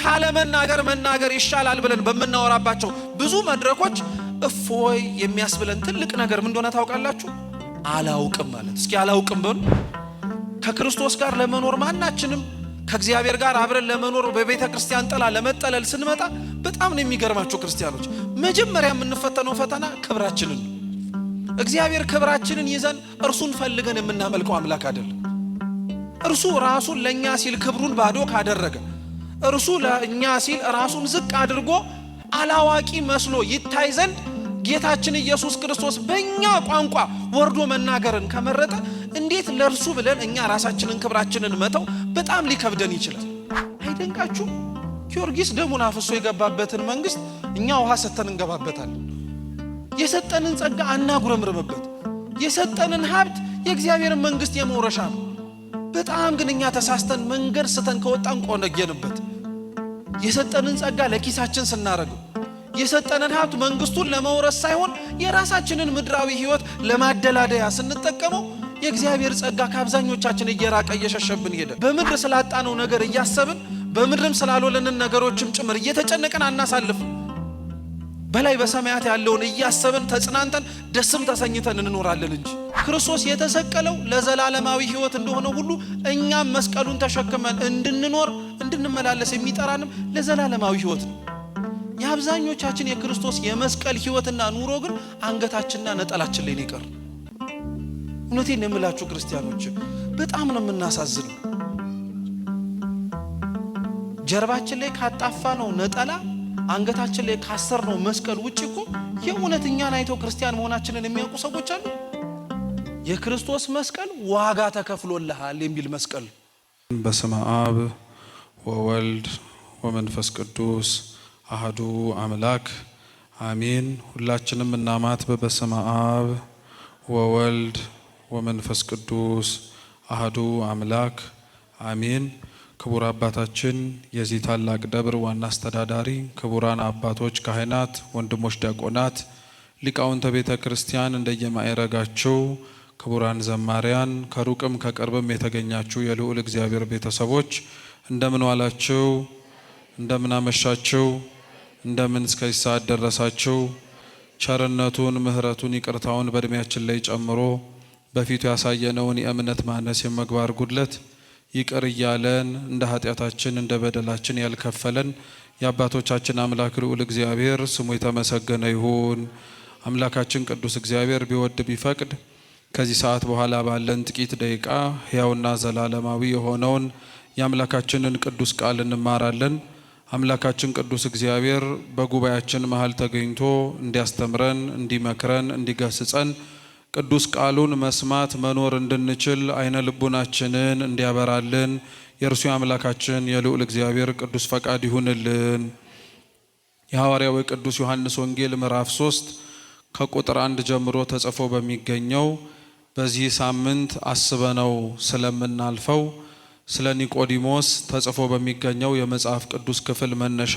ካለ መናገር ይሻላል ብለን በመናወራባቸው ብዙ መድረኮች እፎይ የሚያስብለን ትልቅ ነገር ምን እንደሆነ ታውቃላችሁ? አላውቅም ማለት። እስኪ አላውቅም በሉ። ከክርስቶስ ጋር ለመኖር ማናችንም ከእግዚአብሔር ጋር አብረን ለመኖር በቤተ ክርስቲያን ጥላ ለመጠለል ስንመጣ በጣም ነው የሚገርማችሁ ክርስቲያኖች። መጀመሪያ የምንፈተነው ፈተና ክብራችንን። እግዚአብሔር ክብራችንን ይዘን እርሱን ፈልገን የምናመልከው አምላክ አይደለም። እርሱ ራሱን ለኛ ሲል ክብሩን ባዶ ካደረገ፣ እርሱ ለኛ ሲል ራሱን ዝቅ አድርጎ አላዋቂ መስሎ ይታይ ዘንድ ጌታችን ኢየሱስ ክርስቶስ በእኛ ቋንቋ ወርዶ መናገርን ከመረጠ እንዴት ለእርሱ ብለን እኛ ራሳችንን ክብራችንን መተው በጣም ሊከብደን ይችላል? አይደንቃችሁ? ጊዮርጊስ ደሙን አፍሶ የገባበትን መንግስት እኛ ውሃ ሰተን እንገባበታለን። የሰጠንን ጸጋ አናጉረምርምበት። የሰጠንን ሀብት የእግዚአብሔርን መንግስት የመውረሻ ነው። በጣም ግን እኛ ተሳስተን መንገድ ስተን ከወጣን ቆነገንበት። የሰጠንን ጸጋ ለኪሳችን ስናረገው፣ የሰጠንን ሀብት መንግስቱን ለመውረስ ሳይሆን የራሳችንን ምድራዊ ህይወት ለማደላደያ ስንጠቀመው የእግዚአብሔር ጸጋ ከአብዛኞቻችን እየራቀ እየሸሸብን ሄደ። በምድር ስላጣነው ነገር እያሰብን በምድርም ስላልወለንን ነገሮችም ጭምር እየተጨነቀን አናሳልፍ። በላይ በሰማያት ያለውን እያሰብን ተጽናንተን ደስም ተሰኝተን እንኖራለን እንጂ ክርስቶስ የተሰቀለው ለዘላለማዊ ህይወት እንደሆነ ሁሉ እኛም መስቀሉን ተሸክመን እንድንኖር እንድንመላለስ የሚጠራንም ለዘላለማዊ ህይወት ነው። የአብዛኞቻችን የክርስቶስ የመስቀል ህይወትና ኑሮ ግን አንገታችንና ነጠላችን ላይ ይቀር። እውነቴን የምላችሁ ክርስቲያኖች በጣም ነው የምናሳዝነው። ጀርባችን ላይ ካጣፋ ነው ነጠላ፣ አንገታችን ላይ ካሰር ነው መስቀል ውጪ እኮ የእውነተኛን አይተው ክርስቲያን መሆናችንን የሚያውቁ ሰዎች አሉ። የክርስቶስ መስቀል ዋጋ ተከፍሎልሃል የሚል መስቀል። በስመ አብ ወወልድ ወመንፈስ ቅዱስ አሐዱ አምላክ አሜን። ሁላችንም እናማት በስመ አብ ወወልድ ወመንፈስ ቅዱስ አሐዱ አምላክ አሜን። ክቡር አባታችን የዚህ ታላቅ ደብር ዋና አስተዳዳሪ፣ ክቡራን አባቶች ካህናት፣ ወንድሞች ዲያቆናት፣ ሊቃውንተ ቤተ ክርስቲያን እንደየማዕረጋችሁ፣ ክቡራን ዘማሪያን፣ ከሩቅም ከቅርብም የተገኛችሁ የልዑል እግዚአብሔር ቤተሰቦች እንደምን ዋላችሁ? እንደምን አመሻችሁ? እንደምን እስከዚህ ሰዓት ደረሳችሁ? ቸርነቱን ምሕረቱን ይቅርታውን በእድሜያችን ላይ ጨምሮ በፊቱ ያሳየነውን የእምነት ማነስ የመግባር ጉድለት ይቅር እያለን እንደ ኃጢአታችን እንደ በደላችን ያልከፈለን የአባቶቻችን አምላክ ልዑል እግዚአብሔር ስሙ የተመሰገነ ይሁን። አምላካችን ቅዱስ እግዚአብሔር ቢወድ ቢፈቅድ ከዚህ ሰዓት በኋላ ባለን ጥቂት ደቂቃ ሕያውና ዘላለማዊ የሆነውን የአምላካችንን ቅዱስ ቃል እንማራለን። አምላካችን ቅዱስ እግዚአብሔር በጉባኤያችን መሃል ተገኝቶ እንዲያስተምረን፣ እንዲመክረን፣ እንዲገስጸን ቅዱስ ቃሉን መስማት መኖር እንድንችል አይነ ልቡናችንን እንዲያበራልን የእርሱ አምላካችን የልዑል እግዚአብሔር ቅዱስ ፈቃድ ይሁንልን። የሐዋርያው ቅዱስ ዮሐንስ ወንጌል ምዕራፍ 3 ከቁጥር 1 ጀምሮ ተጽፎ በሚገኘው በዚህ ሳምንት አስበነው ስለምናልፈው ስለ ኒቆዲሞስ ተጽፎ በሚገኘው የመጽሐፍ ቅዱስ ክፍል መነሻ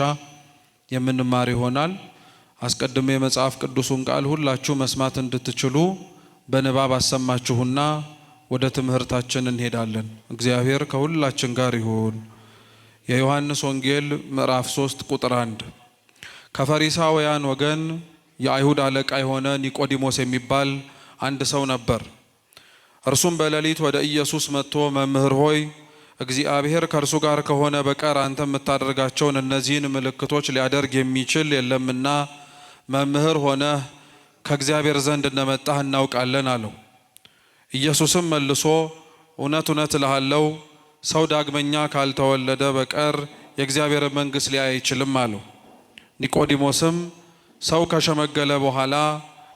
የምንማር ይሆናል። አስቀድሜ የመጽሐፍ ቅዱሱን ቃል ሁላችሁ መስማት እንድትችሉ በንባብ አሰማችሁና ወደ ትምህርታችን እንሄዳለን። እግዚአብሔር ከሁላችን ጋር ይሁን። የዮሐንስ ወንጌል ምዕራፍ 3 ቁጥር 1 ከፈሪሳውያን ወገን የአይሁድ አለቃ የሆነ ኒቆዲሞስ የሚባል አንድ ሰው ነበር። እርሱም በሌሊት ወደ ኢየሱስ መጥቶ መምህር ሆይ እግዚአብሔር ከእርሱ ጋር ከሆነ በቀር አንተ የምታደርጋቸውን እነዚህን ምልክቶች ሊያደርግ የሚችል የለምና መምህር ሆነ ከእግዚአብሔር ዘንድ እንደመጣህ እናውቃለን አለው። ኢየሱስም መልሶ እውነት እውነት እልሃለሁ ሰው ዳግመኛ ካልተወለደ በቀር የእግዚአብሔር መንግሥት ሊያይ አይችልም አለው። ኒቆዲሞስም ሰው ከሸመገለ በኋላ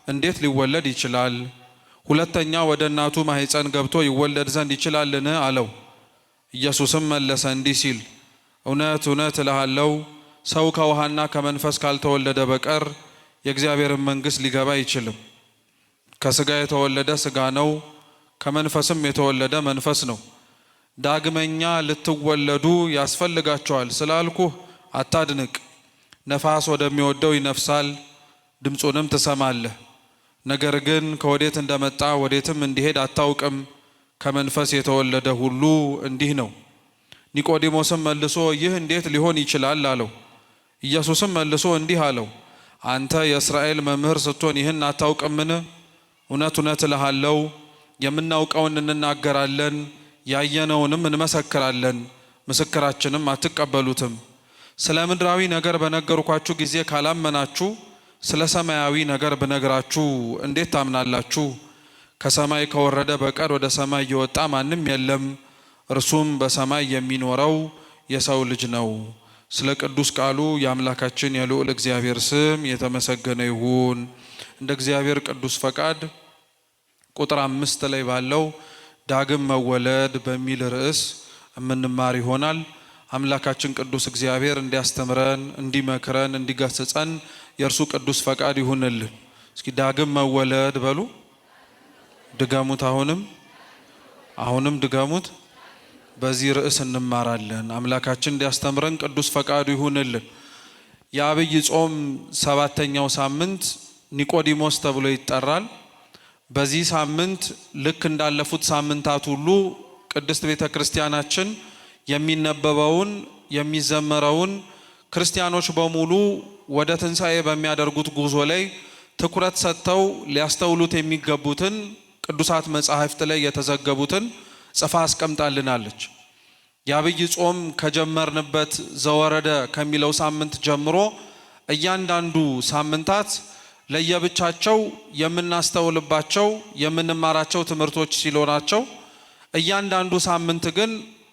እንዴት ሊወለድ ይችላል? ሁለተኛ ወደ እናቱ ማኅፀን ገብቶ ይወለድ ዘንድ ይችላልን? አለው። ኢየሱስም መለሰ እንዲህ ሲል እውነት እውነት እልሃለሁ ሰው ከውሃና ከመንፈስ ካልተወለደ በቀር የእግዚአብሔር መንግሥት ሊገባ አይችልም። ከሥጋ የተወለደ ሥጋ ነው፣ ከመንፈስም የተወለደ መንፈስ ነው። ዳግመኛ ልትወለዱ ያስፈልጋቸዋል ስላልኩህ አታድንቅ። ነፋስ ወደሚወደው ይነፍሳል፣ ድምፁንም ትሰማለህ፣ ነገር ግን ከወዴት እንደመጣ ወዴትም እንዲሄድ አታውቅም። ከመንፈስ የተወለደ ሁሉ እንዲህ ነው። ኒቆዲሞስም መልሶ ይህ እንዴት ሊሆን ይችላል አለው። ኢየሱስም መልሶ እንዲህ አለው፣ አንተ የእስራኤል መምህር ስትሆን ይህን አታውቅምን? እውነት እውነት እልሃለሁ የምናውቀውን እንናገራለን፣ ያየነውንም እንመሰክራለን፣ ምስክራችንም አትቀበሉትም። ስለ ምድራዊ ነገር በነገርኳችሁ ጊዜ ካላመናችሁ ስለ ሰማያዊ ነገር ብነግራችሁ እንዴት ታምናላችሁ? ከሰማይ ከወረደ በቀር ወደ ሰማይ የወጣ ማንም የለም፣ እርሱም በሰማይ የሚኖረው የሰው ልጅ ነው። ስለ ቅዱስ ቃሉ የአምላካችን የልዑል እግዚአብሔር ስም የተመሰገነ ይሁን። እንደ እግዚአብሔር ቅዱስ ፈቃድ ቁጥር 5 ላይ ባለው ዳግም መወለድ በሚል ርዕስ የምንማር ይሆናል። አምላካችን ቅዱስ እግዚአብሔር እንዲያስተምረን፣ እንዲመክረን፣ እንዲገስጸን የእርሱ ቅዱስ ፈቃድ ይሁንልን። እስኪ ዳግም መወለድ በሉ። ድገሙት። አሁንም ድገሙት። በዚህ ርዕስ እንማራለን። አምላካችን እንዲያስተምረን ቅዱስ ፈቃዱ ይሁንልን። የአብይ ጾም 7ኛው ሳምንት ኒቆዲሞስ ተብሎ ይጠራል። በዚህ ሳምንት ልክ እንዳለፉት ሳምንታት ሁሉ ቅድስት ቤተ ክርስቲያናችን የሚነበበውን የሚዘመረውን ክርስቲያኖች በሙሉ ወደ ትንሣኤ በሚያደርጉት ጉዞ ላይ ትኩረት ሰጥተው ሊያስተውሉት የሚገቡትን ቅዱሳት መጻሕፍት ላይ የተዘገቡትን ጽፋ አስቀምጣልናለች። የአብይ ጾም ከጀመርንበት ዘወረደ ከሚለው ሳምንት ጀምሮ እያንዳንዱ ሳምንታት ለየብቻቸው የምናስተውልባቸው የምንማራቸው ትምህርቶች ሲኖራቸው፣ እያንዳንዱ ሳምንት ግን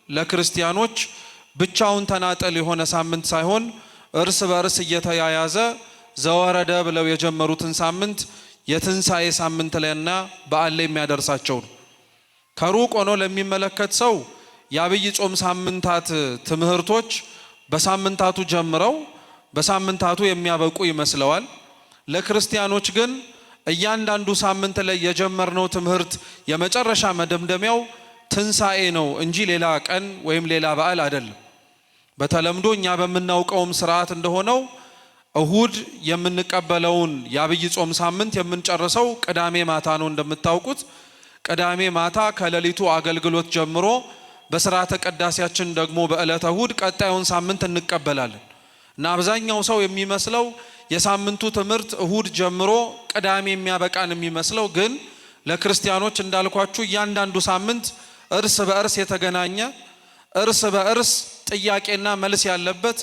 ለክርስቲያኖች ብቻውን ተናጠል የሆነ ሳምንት ሳይሆን እርስ በርስ እየተያያዘ ዘወረደ ብለው የጀመሩትን ሳምንት የትንሣኤ ሳምንት ላይና በዓል ላይ የሚያደርሳቸው ነው። ከሩቅ ሆኖ ለሚመለከት ሰው የአብይ ጾም ሳምንታት ትምህርቶች በሳምንታቱ ጀምረው በሳምንታቱ የሚያበቁ ይመስለዋል። ለክርስቲያኖች ግን እያንዳንዱ ሳምንት ላይ የጀመርነው ትምህርት የመጨረሻ መደምደሚያው ትንሣኤ ነው እንጂ ሌላ ቀን ወይም ሌላ በዓል አይደለም። በተለምዶ እኛ በምናውቀውም ስርዓት እንደሆነው እሁድ የምንቀበለውን የአብይ ጾም ሳምንት የምንጨርሰው ቅዳሜ ማታ ነው። እንደምታውቁት ቅዳሜ ማታ ከሌሊቱ አገልግሎት ጀምሮ በስርዓተ ቅዳሴያችን ደግሞ በዕለተ እሁድ ቀጣዩን ሳምንት እንቀበላለን እና አብዛኛው ሰው የሚመስለው የሳምንቱ ትምህርት እሁድ ጀምሮ ቅዳሜ የሚያበቃን የሚመስለው፣ ግን ለክርስቲያኖች እንዳልኳችሁ እያንዳንዱ ሳምንት እርስ በእርስ የተገናኘ፣ እርስ በእርስ ጥያቄና መልስ ያለበት፣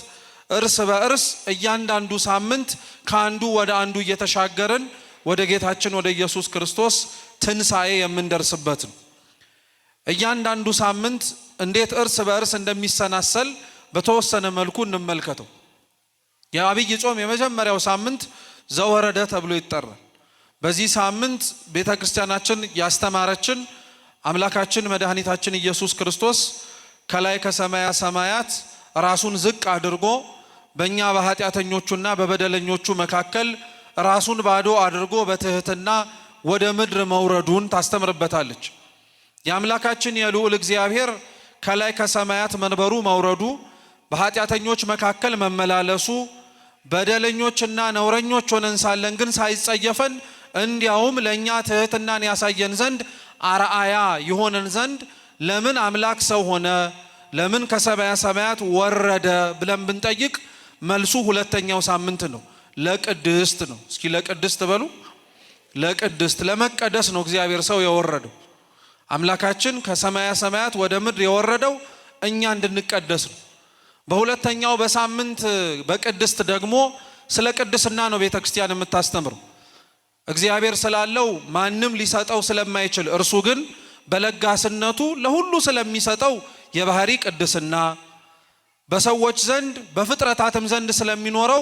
እርስ በእርስ እያንዳንዱ ሳምንት ከአንዱ ወደ አንዱ እየተሻገርን ወደ ጌታችን ወደ ኢየሱስ ክርስቶስ ትንሣኤ የምንደርስበት ነው። እያንዳንዱ ሳምንት እንዴት እርስ በእርስ እንደሚሰናሰል በተወሰነ መልኩ እንመልከተው። የአብይ ጾም የመጀመሪያው ሳምንት ዘወረደ ተብሎ ይጠራል። በዚህ ሳምንት ቤተ ክርስቲያናችን ያስተማረችን አምላካችን መድኃኒታችን ኢየሱስ ክርስቶስ ከላይ ከሰማያ ሰማያት ራሱን ዝቅ አድርጎ በእኛ በኃጢአተኞቹና በበደለኞቹ መካከል ራሱን ባዶ አድርጎ በትህትና ወደ ምድር መውረዱን ታስተምርበታለች። የአምላካችን የልዑል እግዚአብሔር ከላይ ከሰማያት መንበሩ መውረዱ፣ በኃጢአተኞች መካከል መመላለሱ፣ በደለኞችና ነውረኞች ሆነን ሳለን ግን ሳይጸየፈን እንዲያውም ለእኛ ትህትናን ያሳየን ዘንድ አርአያ የሆነን ዘንድ ለምን አምላክ ሰው ሆነ፣ ለምን ከሰማያ ሰማያት ወረደ ብለን ብንጠይቅ መልሱ ሁለተኛው ሳምንት ነው። ለቅድስት ነው። እስኪ ለቅድስት በሉ። ለቅድስት ለመቀደስ ነው እግዚአብሔር ሰው የወረደው። አምላካችን ከሰማያ ሰማያት ወደ ምድር የወረደው እኛ እንድንቀደስ ነው። በሁለተኛው በሳምንት በቅድስት ደግሞ ስለ ቅድስና ነው ቤተ ክርስቲያን የምታስተምረው። እግዚአብሔር ስላለው ማንም ሊሰጠው ስለማይችል እርሱ ግን በለጋስነቱ ለሁሉ ስለሚሰጠው የባህሪ ቅድስና፣ በሰዎች ዘንድ በፍጥረታትም ዘንድ ስለሚኖረው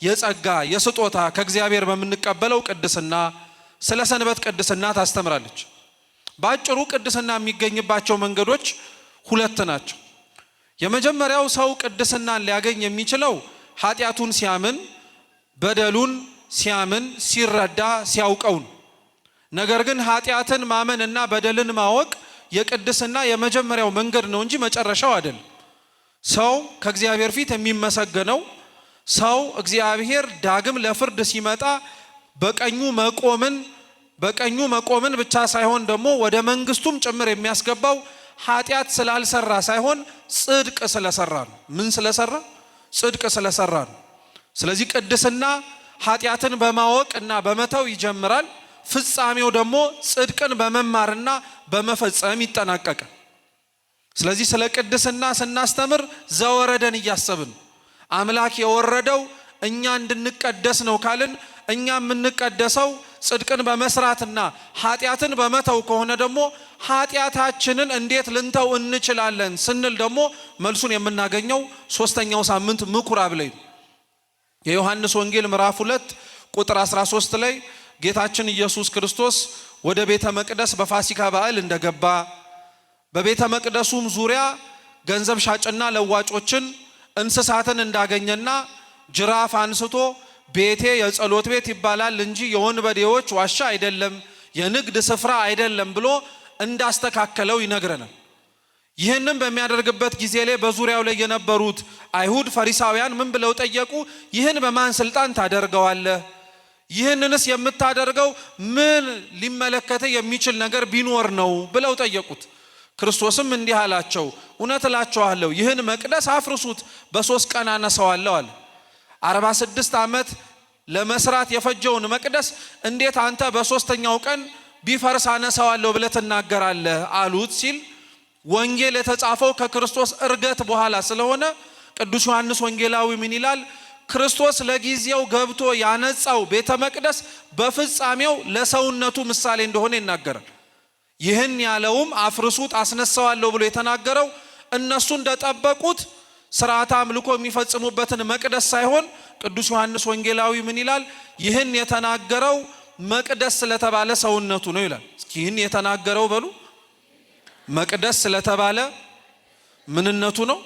የጸጋ የስጦታ ከእግዚአብሔር በምንቀበለው ቅድስና፣ ስለ ሰንበት ቅድስና ታስተምራለች። በአጭሩ ቅድስና የሚገኝባቸው መንገዶች ሁለት ናቸው። የመጀመሪያው ሰው ቅድስናን ሊያገኝ የሚችለው ኃጢአቱን ሲያምን፣ በደሉን ሲያምን፣ ሲረዳ፣ ሲያውቀው ነው። ነገር ግን ኃጢአትን ማመን እና በደልን ማወቅ የቅድስና የመጀመሪያው መንገድ ነው እንጂ መጨረሻው አይደለም። ሰው ከእግዚአብሔር ፊት የሚመሰገነው ሰው እግዚአብሔር ዳግም ለፍርድ ሲመጣ በቀኙ መቆምን ብቻ ሳይሆን ደግሞ ወደ መንግስቱም ጭምር የሚያስገባው ኃጢአት ስላልሰራ ሳይሆን ጽድቅ ስለሰራ ነው። ምን ስለሰራ? ጽድቅ ስለሰራ ነው። ስለዚህ ቅድስና ኃጢአትን በማወቅ እና በመተው ይጀምራል። ፍጻሜው ደግሞ ጽድቅን በመማርና በመፈጸም ይጠናቀቃል። ስለዚህ ስለ ቅድስና ስናስተምር ዘወረደን እያሰብን አምላክ የወረደው እኛ እንድንቀደስ ነው ካልን እኛ የምንቀደሰው ጽድቅን በመስራትና ኃጢአትን በመተው ከሆነ ደግሞ ኃጢአታችንን እንዴት ልንተው እንችላለን ስንል ደግሞ መልሱን የምናገኘው ሶስተኛው ሳምንት ምኩራብ ላይ የዮሐንስ ወንጌል ምዕራፍ 2 ቁጥር 13 ላይ ጌታችን ኢየሱስ ክርስቶስ ወደ ቤተ መቅደስ በፋሲካ በዓል እንደገባ በቤተ መቅደሱም ዙሪያ ገንዘብ ሻጭና ለዋጮችን እንስሳትን እንዳገኘና ጅራፍ አንስቶ ቤቴ የጸሎት ቤት ይባላል እንጂ የወንበዴዎች ዋሻ አይደለም፣ የንግድ ስፍራ አይደለም ብሎ እንዳስተካከለው ይነግረናል። ይህንን በሚያደርግበት ጊዜ ላይ በዙሪያው ላይ የነበሩት አይሁድ ፈሪሳውያን ምን ብለው ጠየቁ? ይህን በማን ስልጣን ታደርገዋለህ? ይህንንስ የምታደርገው ምን ሊመለከተ የሚችል ነገር ቢኖር ነው ብለው ጠየቁት። ክርስቶስም እንዲህ አላቸው፣ እውነት እላችኋለሁ ይህን መቅደስ አፍርሱት፣ በ3 ቀን አነሳዋለሁ አለ። 46 ዓመት ለመስራት የፈጀውን መቅደስ እንዴት አንተ በ3ኛው ቀን ቢፈርስ አነሳዋለሁ ብለህ ትናገራለህ አሉት ሲል ወንጌል የተጻፈው ከክርስቶስ እርገት በኋላ ስለሆነ ቅዱስ ዮሐንስ ወንጌላዊ ምን ይላል? ክርስቶስ ለጊዜው ገብቶ ያነጻው ቤተ መቅደስ በፍጻሜው ለሰውነቱ ምሳሌ እንደሆነ ይናገራል። ይህን ያለውም አፍርሱት አስነሳዋለሁ ብሎ የተናገረው እነሱ እንደጠበቁት ስርዓተ አምልኮ የሚፈጽሙበትን መቅደስ ሳይሆን ቅዱስ ዮሐንስ ወንጌላዊ ምን ይላል? ይህን የተናገረው መቅደስ ስለተባለ ሰውነቱ ነው ይላል። እስኪ ይህን የተናገረው በሉ። መቅደስ ስለተባለ ምንነቱ ነው?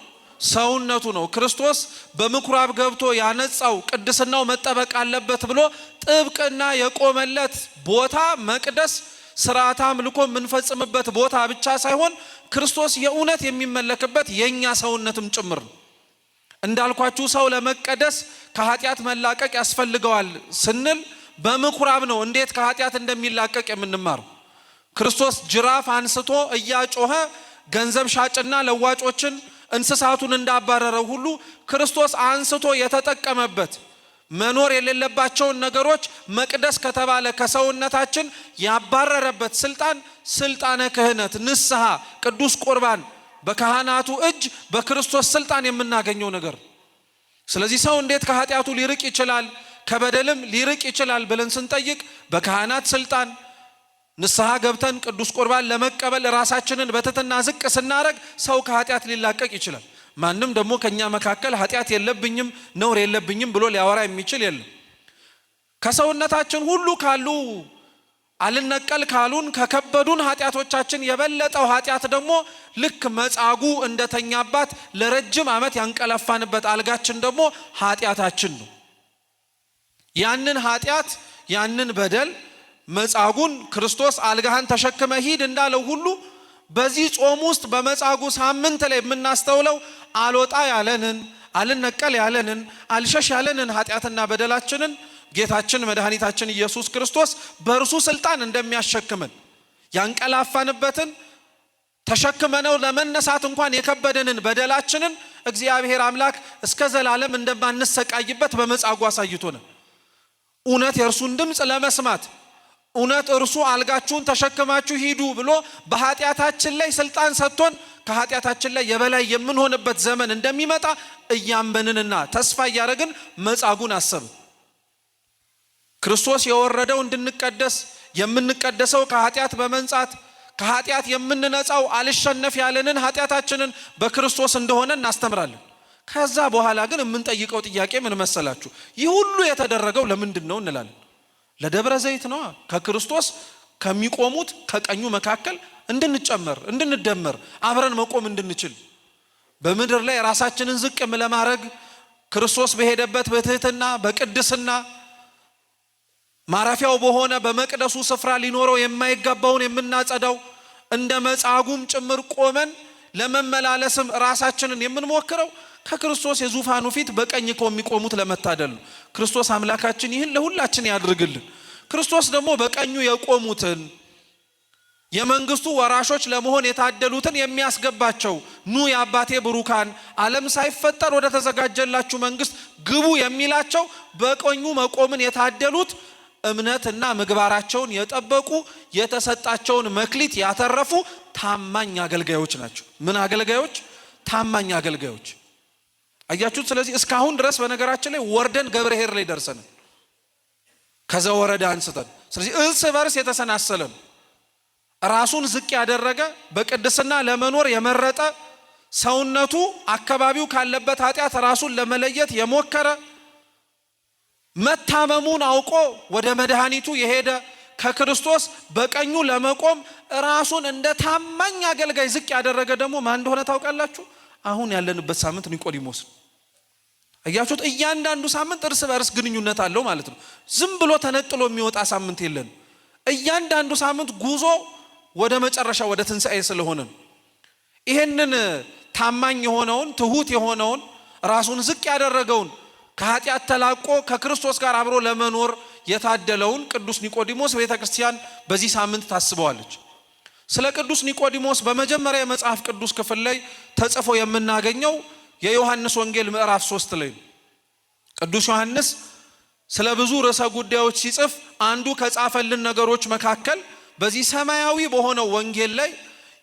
ሰውነቱ ነው። ክርስቶስ በምኩራብ ገብቶ ያነጻው ቅድስናው መጠበቅ አለበት ብሎ ጥብቅና የቆመለት ቦታ መቅደስ ስርዓተ አምልኮ የምንፈጽምበት ቦታ ብቻ ሳይሆን ክርስቶስ የእውነት የሚመለክበት የኛ ሰውነትም ጭምር ነው። እንዳልኳችሁ ሰው ለመቀደስ ከኃጢአት መላቀቅ ያስፈልገዋል ስንል በምኩራብ ነው እንዴት ከኃጢአት እንደሚላቀቅ የምንማረው። ክርስቶስ ጅራፍ አንስቶ እያጮኸ ገንዘብ ሻጭና ለዋጮችን እንስሳቱን እንዳባረረው ሁሉ ክርስቶስ አንስቶ የተጠቀመበት መኖር የሌለባቸውን ነገሮች መቅደስ ከተባለ ከሰውነታችን ያባረረበት ስልጣን ስልጣነ ክህነት፣ ንስሐ፣ ቅዱስ ቁርባን በካህናቱ እጅ በክርስቶስ ስልጣን የምናገኘው ነገር። ስለዚህ ሰው እንዴት ከኃጢአቱ ሊርቅ ይችላል፣ ከበደልም ሊርቅ ይችላል ብለን ስንጠይቅ በካህናት ስልጣን ንስሐ ገብተን ቅዱስ ቁርባን ለመቀበል ራሳችንን በትህትና ዝቅ ስናረግ ሰው ከኃጢአት ሊላቀቅ ይችላል። ማንም ደግሞ ከኛ መካከል ኃጢአት የለብኝም ነውር የለብኝም ብሎ ሊያወራ የሚችል የለም። ከሰውነታችን ሁሉ ካሉ አልነቀል ካሉን ከከበዱን ኃጢአቶቻችን የበለጠው ኃጢአት ደግሞ ልክ መጻጉዕ እንደተኛባት ለረጅም ዓመት ያንቀላፋንበት አልጋችን ደግሞ ኃጢአታችን ነው። ያንን ኃጢአት ያንን በደል መጻጉዕን ክርስቶስ አልጋህን ተሸክመ ሂድ እንዳለው ሁሉ በዚህ ጾም ውስጥ በመጻጉዕ ሳምንት ላይ የምናስተውለው አልወጣ ያለንን አልነቀል ያለንን አልሸሽ ያለንን ኃጢአትና በደላችንን ጌታችን መድኃኒታችን ኢየሱስ ክርስቶስ በእርሱ ስልጣን እንደሚያሸክመን ያንቀላፋንበትን ተሸክመነው ለመነሳት እንኳን የከበደንን በደላችንን እግዚአብሔር አምላክ እስከ ዘላለም እንደማንሰቃይበት በመጻጉዕ አሳይቶናል። እውነት የእርሱን ድምፅ ለመስማት እውነት እርሱ አልጋችሁን ተሸክማችሁ ሂዱ ብሎ በኃጢአታችን ላይ ስልጣን ሰጥቶን ከኃጢአታችን ላይ የበላይ የምንሆንበት ዘመን እንደሚመጣ እያመንንና ተስፋ እያደረግን መጻጉዕን አሰብን። ክርስቶስ የወረደው እንድንቀደስ የምንቀደሰው ከኃጢአት በመንጻት ከኃጢአት የምንነጻው አልሸነፍ ያለንን ኃጢአታችንን በክርስቶስ እንደሆነ እናስተምራለን። ከዛ በኋላ ግን የምንጠይቀው ጥያቄ ምን መሰላችሁ? ይህ ሁሉ የተደረገው ለምንድን ነው እንላለን። ለደብረ ዘይት ነው። ከክርስቶስ ከሚቆሙት ከቀኙ መካከል እንድንጨመር እንድንደመር አብረን መቆም እንድንችል በምድር ላይ ራሳችንን ዝቅ ለማድረግ ክርስቶስ በሄደበት በትህትና በቅድስና ማረፊያው በሆነ በመቅደሱ ስፍራ ሊኖረው የማይገባውን የምናጸዳው እንደ መጻጉዕም ጭምር ቆመን ለመመላለስም ራሳችንን የምንሞክረው ከክርስቶስ የዙፋኑ ፊት በቀኝ ከሚቆሙት ለመታደል ነው። ክርስቶስ አምላካችን ይህን ለሁላችን ያድርግልን። ክርስቶስ ደግሞ በቀኙ የቆሙትን የመንግስቱ ወራሾች ለመሆን የታደሉትን የሚያስገባቸው ኑ የአባቴ ብሩካን ዓለም ሳይፈጠር ወደ ተዘጋጀላችሁ መንግስት ግቡ የሚላቸው በቀኙ መቆምን የታደሉት እምነትና ምግባራቸውን የጠበቁ የተሰጣቸውን መክሊት ያተረፉ ታማኝ አገልጋዮች ናቸው። ምን አገልጋዮች? ታማኝ አገልጋዮች። አያችሁት? ስለዚህ እስካሁን ድረስ በነገራችን ላይ ወርደን ገብርኄር ላይ ደርሰን ከዛ ወረዳ አንስተን፣ ስለዚህ እርስ በርስ የተሰናሰለ ነው። ራሱን ዝቅ ያደረገ በቅድስና ለመኖር የመረጠ ሰውነቱ አካባቢው ካለበት ኃጢአት ራሱን ለመለየት የሞከረ መታመሙን አውቆ ወደ መድኃኒቱ የሄደ ከክርስቶስ በቀኙ ለመቆም ራሱን እንደ ታማኝ አገልጋይ ዝቅ ያደረገ ደግሞ ማን እንደሆነ ታውቃላችሁ? አሁን ያለንበት ሳምንት ኒቆዲሞስ ነው። አያችሁት? እያንዳንዱ ሳምንት እርስ በርስ ግንኙነት አለው ማለት ነው። ዝም ብሎ ተነጥሎ የሚወጣ ሳምንት የለን። እያንዳንዱ ሳምንት ጉዞ ወደ መጨረሻ ወደ ትንሣኤ ስለሆነ ይሄንን ታማኝ የሆነውን ትሁት የሆነውን ራሱን ዝቅ ያደረገውን ከኃጢአት ተላቆ ከክርስቶስ ጋር አብሮ ለመኖር የታደለውን ቅዱስ ኒቆዲሞስ ቤተክርስቲያን በዚህ ሳምንት ታስበዋለች። ስለ ቅዱስ ኒቆዲሞስ በመጀመሪያ የመጽሐፍ ቅዱስ ክፍል ላይ ተጽፎ የምናገኘው የዮሐንስ ወንጌል ምዕራፍ 3 ላይ ነው። ቅዱስ ዮሐንስ ስለ ብዙ ርዕሰ ጉዳዮች ሲጽፍ አንዱ ከጻፈልን ነገሮች መካከል በዚህ ሰማያዊ በሆነው ወንጌል ላይ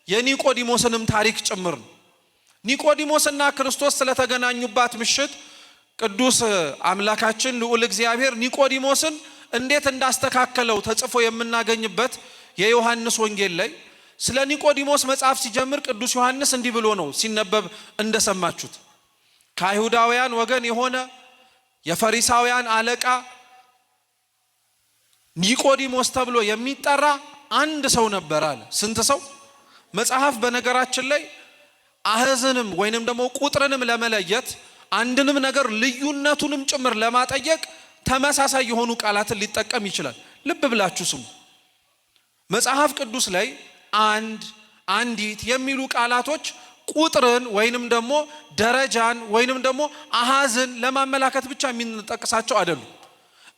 የኒቆዲሞስንም ታሪክ ጭምር ነው። ኒቆዲሞስና ክርስቶስ ስለተገናኙባት ምሽት ቅዱስ አምላካችን ልዑል እግዚአብሔር ኒቆዲሞስን እንዴት እንዳስተካከለው ተጽፎ የምናገኝበት የዮሐንስ ወንጌል ላይ ስለ ኒቆዲሞስ መጽሐፍ ሲጀምር ቅዱስ ዮሐንስ እንዲህ ብሎ ነው ሲነበብ እንደሰማችሁት። ከአይሁዳውያን ወገን የሆነ የፈሪሳውያን አለቃ ኒቆዲሞስ ተብሎ የሚጠራ አንድ ሰው ነበር አለ። ስንት ሰው? መጽሐፍ በነገራችን ላይ አህዝንም ወይንም ደግሞ ቁጥርንም ለመለየት አንድንም ነገር ልዩነቱንም ጭምር ለማጠየቅ ተመሳሳይ የሆኑ ቃላትን ሊጠቀም ይችላል። ልብ ብላችሁ ስሙ። መጽሐፍ ቅዱስ ላይ አንድ፣ አንዲት የሚሉ ቃላቶች ቁጥርን ወይንም ደግሞ ደረጃን ወይንም ደግሞ አሃዝን ለማመላከት ብቻ የሚጠቅሳቸው አይደሉም።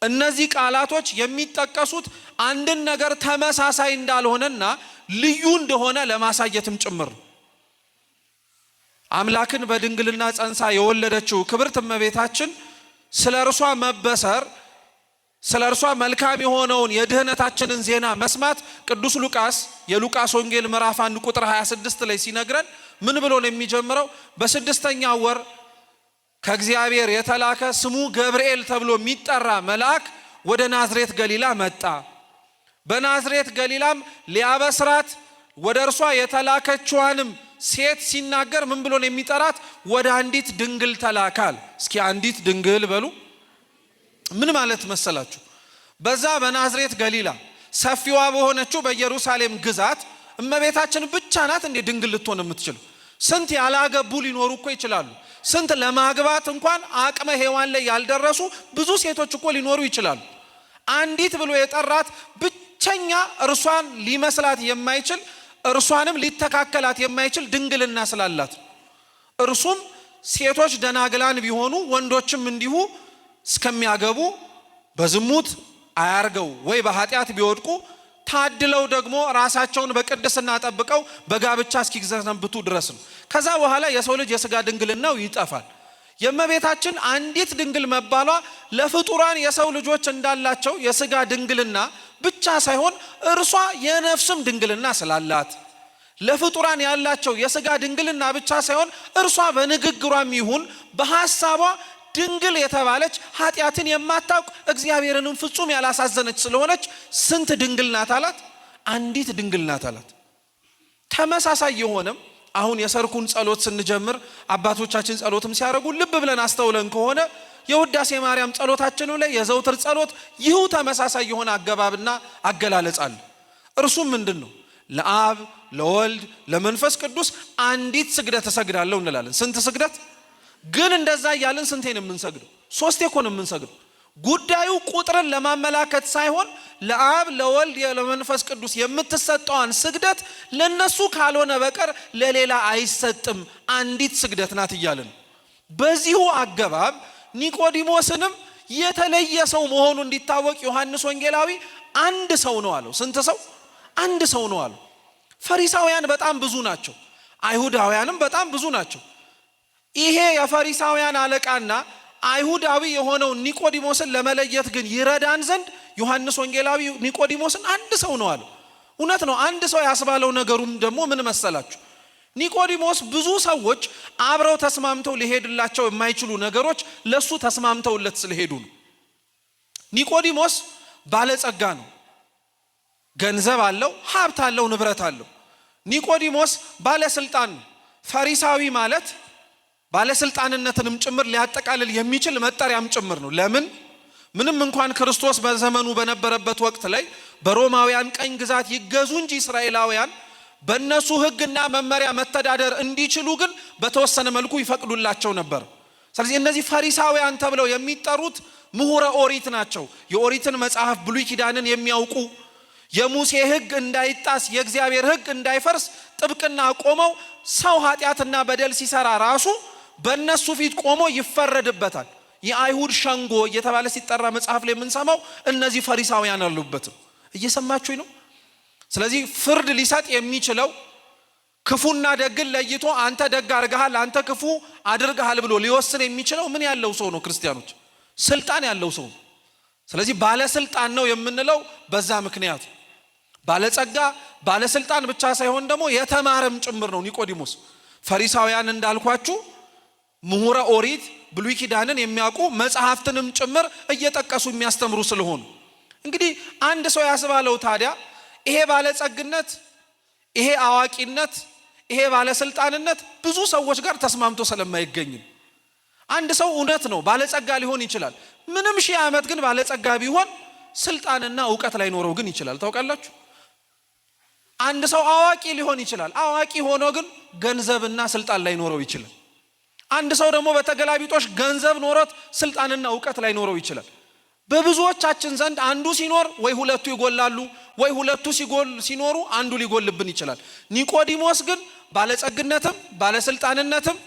እነዚህ ቃላቶች የሚጠቀሱት አንድን ነገር ተመሳሳይ እንዳልሆነና ልዩ እንደሆነ ለማሳየትም ጭምር። አምላክን በድንግልና ጸንሳ የወለደችው ክብርት እመቤታችን ስለ እርሷ መበሰር፣ ስለ እርሷ መልካም የሆነውን የድህነታችንን ዜና መስማት ቅዱስ ሉቃስ የሉቃስ ወንጌል ምዕራፍ 1 ቁጥር 26 ላይ ሲነግረን ምን ብሎ ነው የሚጀምረው? በስድስተኛው ወር ከእግዚአብሔር የተላከ ስሙ ገብርኤል ተብሎ የሚጠራ መልአክ ወደ ናዝሬት ገሊላ መጣ። በናዝሬት ገሊላም ሊያበስራት ወደ እርሷ የተላከችዋንም ሴት ሲናገር ምን ብሎ ነው የሚጠራት? ወደ አንዲት ድንግል ተላካል። እስኪ አንዲት ድንግል በሉ። ምን ማለት መሰላችሁ? በዛ በናዝሬት ገሊላ ሰፊዋ በሆነችው በኢየሩሳሌም ግዛት እመቤታችን ብቻ ናት እንዴ ድንግል ልትሆን የምትችለው? ስንት ያላገቡ ሊኖሩ እኮ ይችላሉ። ስንት ለማግባት እንኳን አቅመ ሔዋን ላይ ያልደረሱ ብዙ ሴቶች እኮ ሊኖሩ ይችላሉ። አንዲት ብሎ የጠራት ብቸኛ እርሷን ሊመስላት የማይችል እርሷንም ሊተካከላት የማይችል ድንግልና ስላላት፣ እርሱም ሴቶች ደናግላን ቢሆኑ ወንዶችም እንዲሁ እስከሚያገቡ በዝሙት አያርገው ወይ በኃጢአት ቢወድቁ ታድለው ደግሞ ራሳቸውን በቅድስና ጠብቀው በጋብቻ እስኪሰነብቱ ድረስ ነው። ከዛ በኋላ የሰው ልጅ የሥጋ ድንግልናው ይጠፋል። የእመቤታችን አንዲት ድንግል መባሏ ለፍጡራን የሰው ልጆች እንዳላቸው የሥጋ ድንግልና ብቻ ሳይሆን እርሷ የነፍስም ድንግልና ስላላት ለፍጡራን ያላቸው የሥጋ ድንግልና ብቻ ሳይሆን እርሷ በንግግሯም ይሁን በሐሳቧ ድንግል የተባለች ኃጢአትን የማታውቅ እግዚአብሔርንም ፍጹም ያላሳዘነች ስለሆነች ስንት ድንግል ናት አላት? አንዲት ድንግል ናት አላት። ተመሳሳይ የሆነም አሁን የሰርኩን ጸሎት ስንጀምር አባቶቻችን ጸሎትም ሲያደርጉ ልብ ብለን አስተውለን ከሆነ የውዳሴ ማርያም ጸሎታችን ላይ የዘውትር ጸሎት ይሁ ተመሳሳይ የሆነ አገባብና አገላለጽ አለ። እርሱም ምንድን ነው? ለአብ ለወልድ ለመንፈስ ቅዱስ አንዲት ስግደት እሰግዳለሁ እንላለን። ስንት ስግደት ግን? እንደዛ እያልን ስንቴ ነው የምንሰግደው? ሶስቴ እኮ ነው የምንሰግደው። ጉዳዩ ቁጥርን ለማመላከት ሳይሆን ለአብ ለወልድ ለመንፈስ ቅዱስ የምትሰጠዋን ስግደት ለነሱ ካልሆነ በቀር ለሌላ አይሰጥም፣ አንዲት ስግደት ናት እያልን በዚሁ አገባብ ኒቆዲሞስንም የተለየ ሰው መሆኑ እንዲታወቅ ዮሐንስ ወንጌላዊ አንድ ሰው ነው አለው። ስንት ሰው? አንድ ሰው ነው አለው። ፈሪሳውያን በጣም ብዙ ናቸው፣ አይሁዳውያንም በጣም ብዙ ናቸው። ይሄ የፈሪሳውያን አለቃና አይሁዳዊ የሆነው ኒቆዲሞስን ለመለየት ግን ይረዳን ዘንድ ዮሐንስ ወንጌላዊ ኒቆዲሞስን አንድ ሰው ነው አለው። እውነት ነው። አንድ ሰው ያስባለው ነገሩም ደግሞ ምን መሰላችሁ? ኒቆዲሞስ ብዙ ሰዎች አብረው ተስማምተው ሊሄድላቸው የማይችሉ ነገሮች ለሱ ተስማምተውለት ስለሄዱ ነው። ኒቆዲሞስ ባለጸጋ ነው፣ ገንዘብ አለው፣ ሀብት አለው፣ ንብረት አለው። ኒቆዲሞስ ባለስልጣን ነው። ፈሪሳዊ ማለት ባለስልጣንነትንም ጭምር ሊያጠቃልል የሚችል መጠሪያም ጭምር ነው። ለምን? ምንም እንኳን ክርስቶስ በዘመኑ በነበረበት ወቅት ላይ በሮማውያን ቀኝ ግዛት ይገዙ እንጂ እስራኤላውያን በእነሱ ሕግና መመሪያ መተዳደር እንዲችሉ ግን በተወሰነ መልኩ ይፈቅዱላቸው ነበር። ስለዚህ እነዚህ ፈሪሳውያን ተብለው የሚጠሩት ምሁረ ኦሪት ናቸው። የኦሪትን መጽሐፍ ብሉይ ኪዳንን የሚያውቁ የሙሴ ሕግ እንዳይጣስ የእግዚአብሔር ሕግ እንዳይፈርስ ጥብቅና ቆመው ሰው ኃጢአትና በደል ሲሰራ ራሱ በእነሱ ፊት ቆሞ ይፈረድበታል። የአይሁድ ሸንጎ እየተባለ ሲጠራ መጽሐፍ ላይ የምንሰማው እነዚህ ፈሪሳውያን አሉበትም። እየሰማችሁኝ ነው? ስለዚህ ፍርድ ሊሰጥ የሚችለው ክፉና ደግን ለይቶ አንተ ደግ አድርገሃል፣ አንተ ክፉ አድርገሃል ብሎ ሊወስን የሚችለው ምን ያለው ሰው ነው? ክርስቲያኖች፣ ስልጣን ያለው ሰው። ስለዚህ ባለስልጣን ነው የምንለው በዛ ምክንያት። ባለጸጋ ባለስልጣን ብቻ ሳይሆን ደግሞ የተማረም ጭምር ነው ኒቆዲሞስ። ፈሪሳውያን እንዳልኳችሁ ምሁረ ኦሪት ብሉይ ኪዳንን የሚያውቁ መጽሐፍትንም ጭምር እየጠቀሱ የሚያስተምሩ ስለሆኑ እንግዲህ አንድ ሰው ያስባለው ታዲያ ይሄ ባለጸግነት፣ ይሄ አዋቂነት፣ ይሄ ባለስልጣንነት ብዙ ሰዎች ጋር ተስማምቶ ስለማይገኝ አንድ ሰው እውነት ነው ባለጸጋ ሊሆን ይችላል። ምንም ሺህ ዓመት ግን ባለጸጋ ቢሆን ስልጣንና ዕውቀት ላይ ኖረው ግን ይችላል። ታውቃላችሁ? አንድ ሰው አዋቂ ሊሆን ይችላል። አዋቂ ሆኖ ግን ገንዘብና ስልጣን ላይ ኖረው ይችላል። አንድ ሰው ደግሞ በተገላቢጦሽ ገንዘብ ኖሮት ስልጣንና ዕውቀት ላይ ኖረው ይችላል። በብዙዎቻችን ዘንድ አንዱ ሲኖር ወይ ሁለቱ ይጎላሉ፣ ወይ ሁለቱ ሲኖሩ አንዱ ሊጎልብን ይችላል። ኒቆዲሞስ ግን ባለጸግነትም ባለስልጣንነትም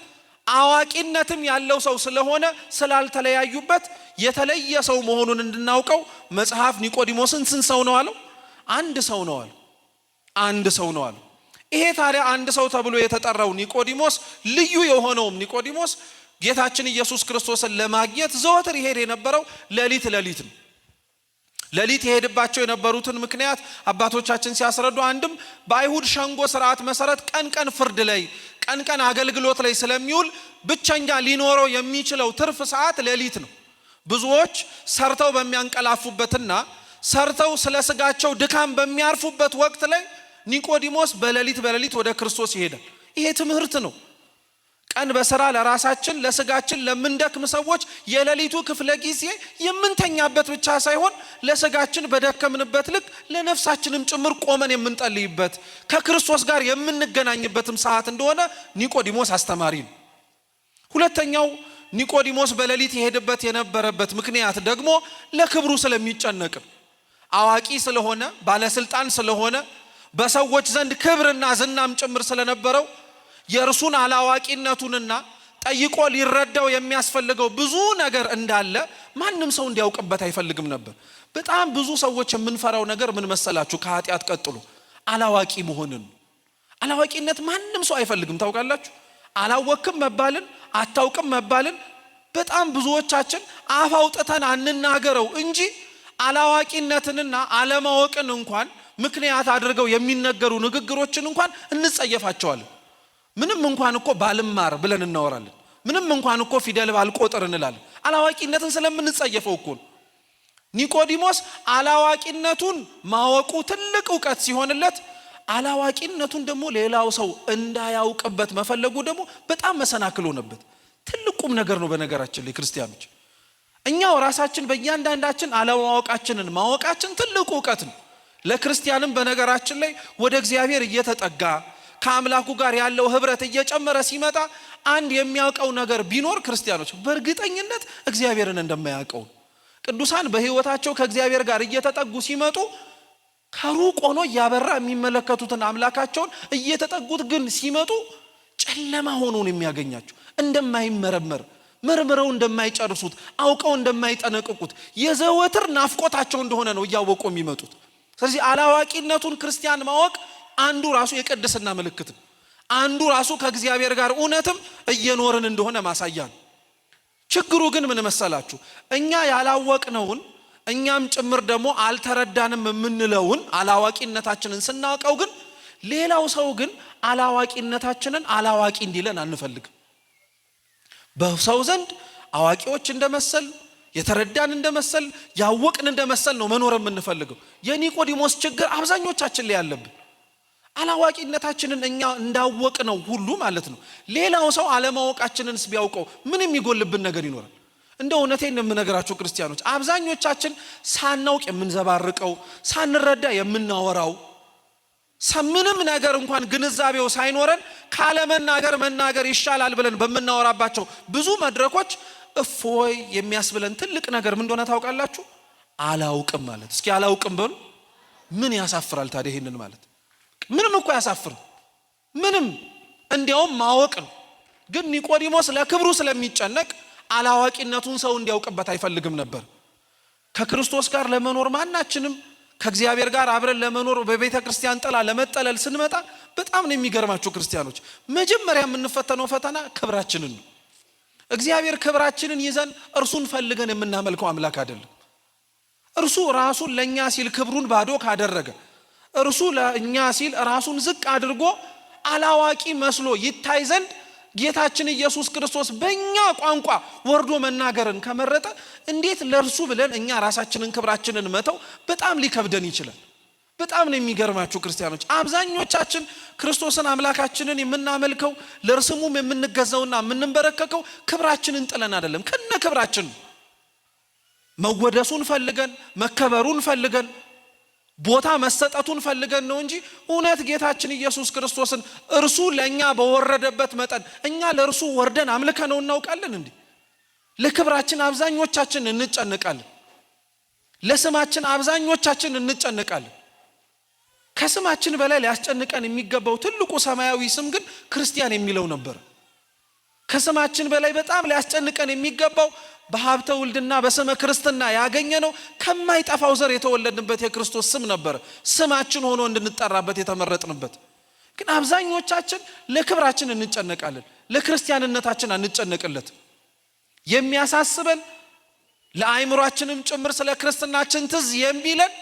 አዋቂነትም ያለው ሰው ስለሆነ ስላልተለያዩበት የተለየ ሰው መሆኑን እንድናውቀው መጽሐፍ ኒቆዲሞስን ስንት ሰው ነው አለው? አንድ ሰው ነው አለው። አንድ ሰው ነው አለው። ይሄ ታዲያ አንድ ሰው ተብሎ የተጠራው ኒቆዲሞስ ልዩ የሆነውም ኒቆዲሞስ ጌታችን ኢየሱስ ክርስቶስን ለማግኘት ዘወትር ይሄድ የነበረው ሌሊት ነው። ሌሊት ይሄድባቸው የነበሩትን ምክንያት አባቶቻችን ሲያስረዱ አንድም በአይሁድ ሸንጎ ስርዓት መሰረት ቀን ፍርድ ላይ ቀን አገልግሎት ላይ ስለሚውል ብቸኛ ሊኖረው የሚችለው ትርፍ ሰዓት ሌሊት ነው። ብዙዎች ሰርተው በሚያንቀላፉበትና ሰርተው ስለ ስጋቸው ድካም በሚያርፉበት ወቅት ላይ ኒቆዲሞስ በሌሊት ወደ ክርስቶስ ይሄዳል። ይሄ ትምህርት ነው። ቀን በስራ ለራሳችን ለስጋችን ለምንደክም ሰዎች የሌሊቱ ክፍለ ጊዜ የምንተኛበት ብቻ ሳይሆን ለስጋችን በደከምንበት ልክ ለነፍሳችንም ጭምር ቆመን የምንጠልይበት ከክርስቶስ ጋር የምንገናኝበትም ሰዓት እንደሆነ ኒቆዲሞስ አስተማሪ ነው። ሁለተኛው ኒቆዲሞስ በሌሊት ይሄድበት የነበረበት ምክንያት ደግሞ ለክብሩ ስለሚጨነቅ አዋቂ ስለሆነ ባለስልጣን ስለሆነ በሰዎች ዘንድ ክብርና ዝናም ጭምር ስለነበረው የእርሱን አላዋቂነቱንና ጠይቆ ሊረዳው የሚያስፈልገው ብዙ ነገር እንዳለ ማንም ሰው እንዲያውቅበት አይፈልግም ነበር። በጣም ብዙ ሰዎች የምንፈራው ነገር ምን መሰላችሁ? ከኃጢአት ቀጥሎ አላዋቂ መሆንን። አላዋቂነት ማንም ሰው አይፈልግም። ታውቃላችሁ? አላወቅም መባልን፣ አታውቅም መባልን በጣም ብዙዎቻችን አፍ አውጥተን አንናገረው እንጂ አላዋቂነትንና አለማወቅን እንኳን ምክንያት አድርገው የሚነገሩ ንግግሮችን እንኳን እንጸየፋቸዋለን። ምንም እንኳን እኮ ባልማር ብለን እናወራለን። ምንም እንኳን እኮ ፊደል ባልቆጥር እንላለን። አላዋቂነትን ስለምንጸየፈው እኮ ነው። ኒቆዲሞስ አላዋቂነቱን ማወቁ ትልቅ ዕውቀት ሲሆንለት አላዋቂነቱን ደግሞ ሌላው ሰው እንዳያውቅበት መፈለጉ ደግሞ በጣም መሰናክል ሆነበት። ትልቁም ነገር ነው። በነገራችን ላይ ክርስቲያኖች እኛው ራሳችን በእያንዳንዳችን አለማወቃችንን ማወቃችን ትልቁ ዕውቀት ነው። ለክርስቲያንም በነገራችን ላይ ወደ እግዚአብሔር እየተጠጋ ከአምላኩ ጋር ያለው ህብረት እየጨመረ ሲመጣ አንድ የሚያውቀው ነገር ቢኖር ክርስቲያኖች በእርግጠኝነት እግዚአብሔርን እንደማያውቀው። ቅዱሳን በህይወታቸው ከእግዚአብሔር ጋር እየተጠጉ ሲመጡ ከሩቅ ሆኖ ያበራ የሚመለከቱትን አምላካቸውን እየተጠጉት ግን ሲመጡ ጨለማ ሆኖ ነው የሚያገኛቸው። እንደማይመረመር መርምረው እንደማይጨርሱት አውቀው እንደማይጠነቅቁት የዘወትር ናፍቆታቸው እንደሆነ ነው እያወቁ የሚመጡት። ስለዚህ አላዋቂነቱን ክርስቲያን ማወቅ አንዱ ራሱ የቅድስና ምልክት ነው። አንዱ ራሱ ከእግዚአብሔር ጋር እውነትም እየኖርን እንደሆነ ማሳያ ነው። ችግሩ ግን ምን መሰላችሁ? እኛ ያላወቅነውን እኛም ጭምር ደግሞ አልተረዳንም የምንለውን አላዋቂነታችንን ስናውቀው ግን ሌላው ሰው ግን አላዋቂነታችንን አላዋቂ እንዲለን አንፈልግም። በሰው ዘንድ አዋቂዎች እንደመሰል የተረዳን እንደመሰል ያወቅን እንደመሰል ነው መኖር የምንፈልገው። የኒቆዲሞስ ችግር አብዛኞቻችን ላይ ያለብን አላዋቂነታችንን እኛ እንዳወቅነው ሁሉ ማለት ነው። ሌላው ሰው አለማወቃችንን ቢያውቀው ምን የሚጎልብን ነገር ይኖራል? እንደ እውነቴን የምነግራችሁ ክርስቲያኖች፣ አብዛኞቻችን ሳናውቅ የምንዘባርቀው ሳንረዳ የምናወራው ምንም ነገር እንኳን ግንዛቤው ሳይኖረን ካለመናገር መናገር ይሻላል ብለን በምናወራባቸው ብዙ መድረኮች እፎይ የሚያስብለን ትልቅ ነገር ምን እንደሆነ ታውቃላችሁ? አላውቅም ማለት። እስኪ አላውቅም በሉ። ምን ያሳፍራል ታዲያ ይሄንን ማለት? ምንም እኮ ያሳፍር ምንም፣ እንዲያውም ማወቅ ነው። ግን ኒቆዲሞስ ለክብሩ ስለሚጨነቅ አላዋቂነቱን ሰው እንዲያውቅበት አይፈልግም ነበር። ከክርስቶስ ጋር ለመኖር ማናችንም ከእግዚአብሔር ጋር አብረን ለመኖር በቤተ ክርስቲያን ጥላ ለመጠለል ስንመጣ በጣም ነው የሚገርማችሁ ክርስቲያኖች፣ መጀመሪያ የምንፈተነው ፈተና ክብራችንን ነው። እግዚአብሔር ክብራችንን ይዘን እርሱን ፈልገን የምናመልከው አምላክ አይደለም። እርሱ ራሱን ለኛ ሲል ክብሩን ባዶ ካደረገ፣ እርሱ ለኛ ሲል ራሱን ዝቅ አድርጎ አላዋቂ መስሎ ይታይ ዘንድ ጌታችን ኢየሱስ ክርስቶስ በእኛ ቋንቋ ወርዶ መናገርን ከመረጠ እንዴት ለእርሱ ብለን እኛ ራሳችንን ክብራችንን መተው በጣም ሊከብደን ይችላል። በጣም ነው የሚገርማችሁ ክርስቲያኖች፣ አብዛኞቻችን ክርስቶስን አምላካችንን የምናመልከው ለእርሱም የምንገዛውና የምንበረከከው ክብራችንን ጥለን አይደለም። ከነ ክብራችን መወደሱን ፈልገን መከበሩን ፈልገን ቦታ መሰጠቱን ፈልገን ነው እንጂ እውነት ጌታችን ኢየሱስ ክርስቶስን እርሱ ለኛ በወረደበት መጠን እኛ ለእርሱ ወርደን አምልከነው እናውቃለን እንዴ? ለክብራችን አብዛኞቻችን እንጨነቃለን። ለስማችን አብዛኞቻችን እንጨነቃለን። ከስማችን በላይ ሊያስጨንቀን የሚገባው ትልቁ ሰማያዊ ስም ግን ክርስቲያን የሚለው ነበር። ከስማችን በላይ በጣም ሊያስጨንቀን የሚገባው በሀብተ ውልድና በስመ ክርስትና ያገኘነው ከማይጠፋው ዘር የተወለድንበት የክርስቶስ ስም ነበር። ስማችን ሆኖ እንድንጠራበት የተመረጥንበት። ግን አብዛኞቻችን ለክብራችን እንጨነቃለን፣ ለክርስቲያንነታችን አንጨነቅለት። የሚያሳስበን ለአእምሯችንም ጭምር ስለ ክርስትናችን ትዝ የሚለን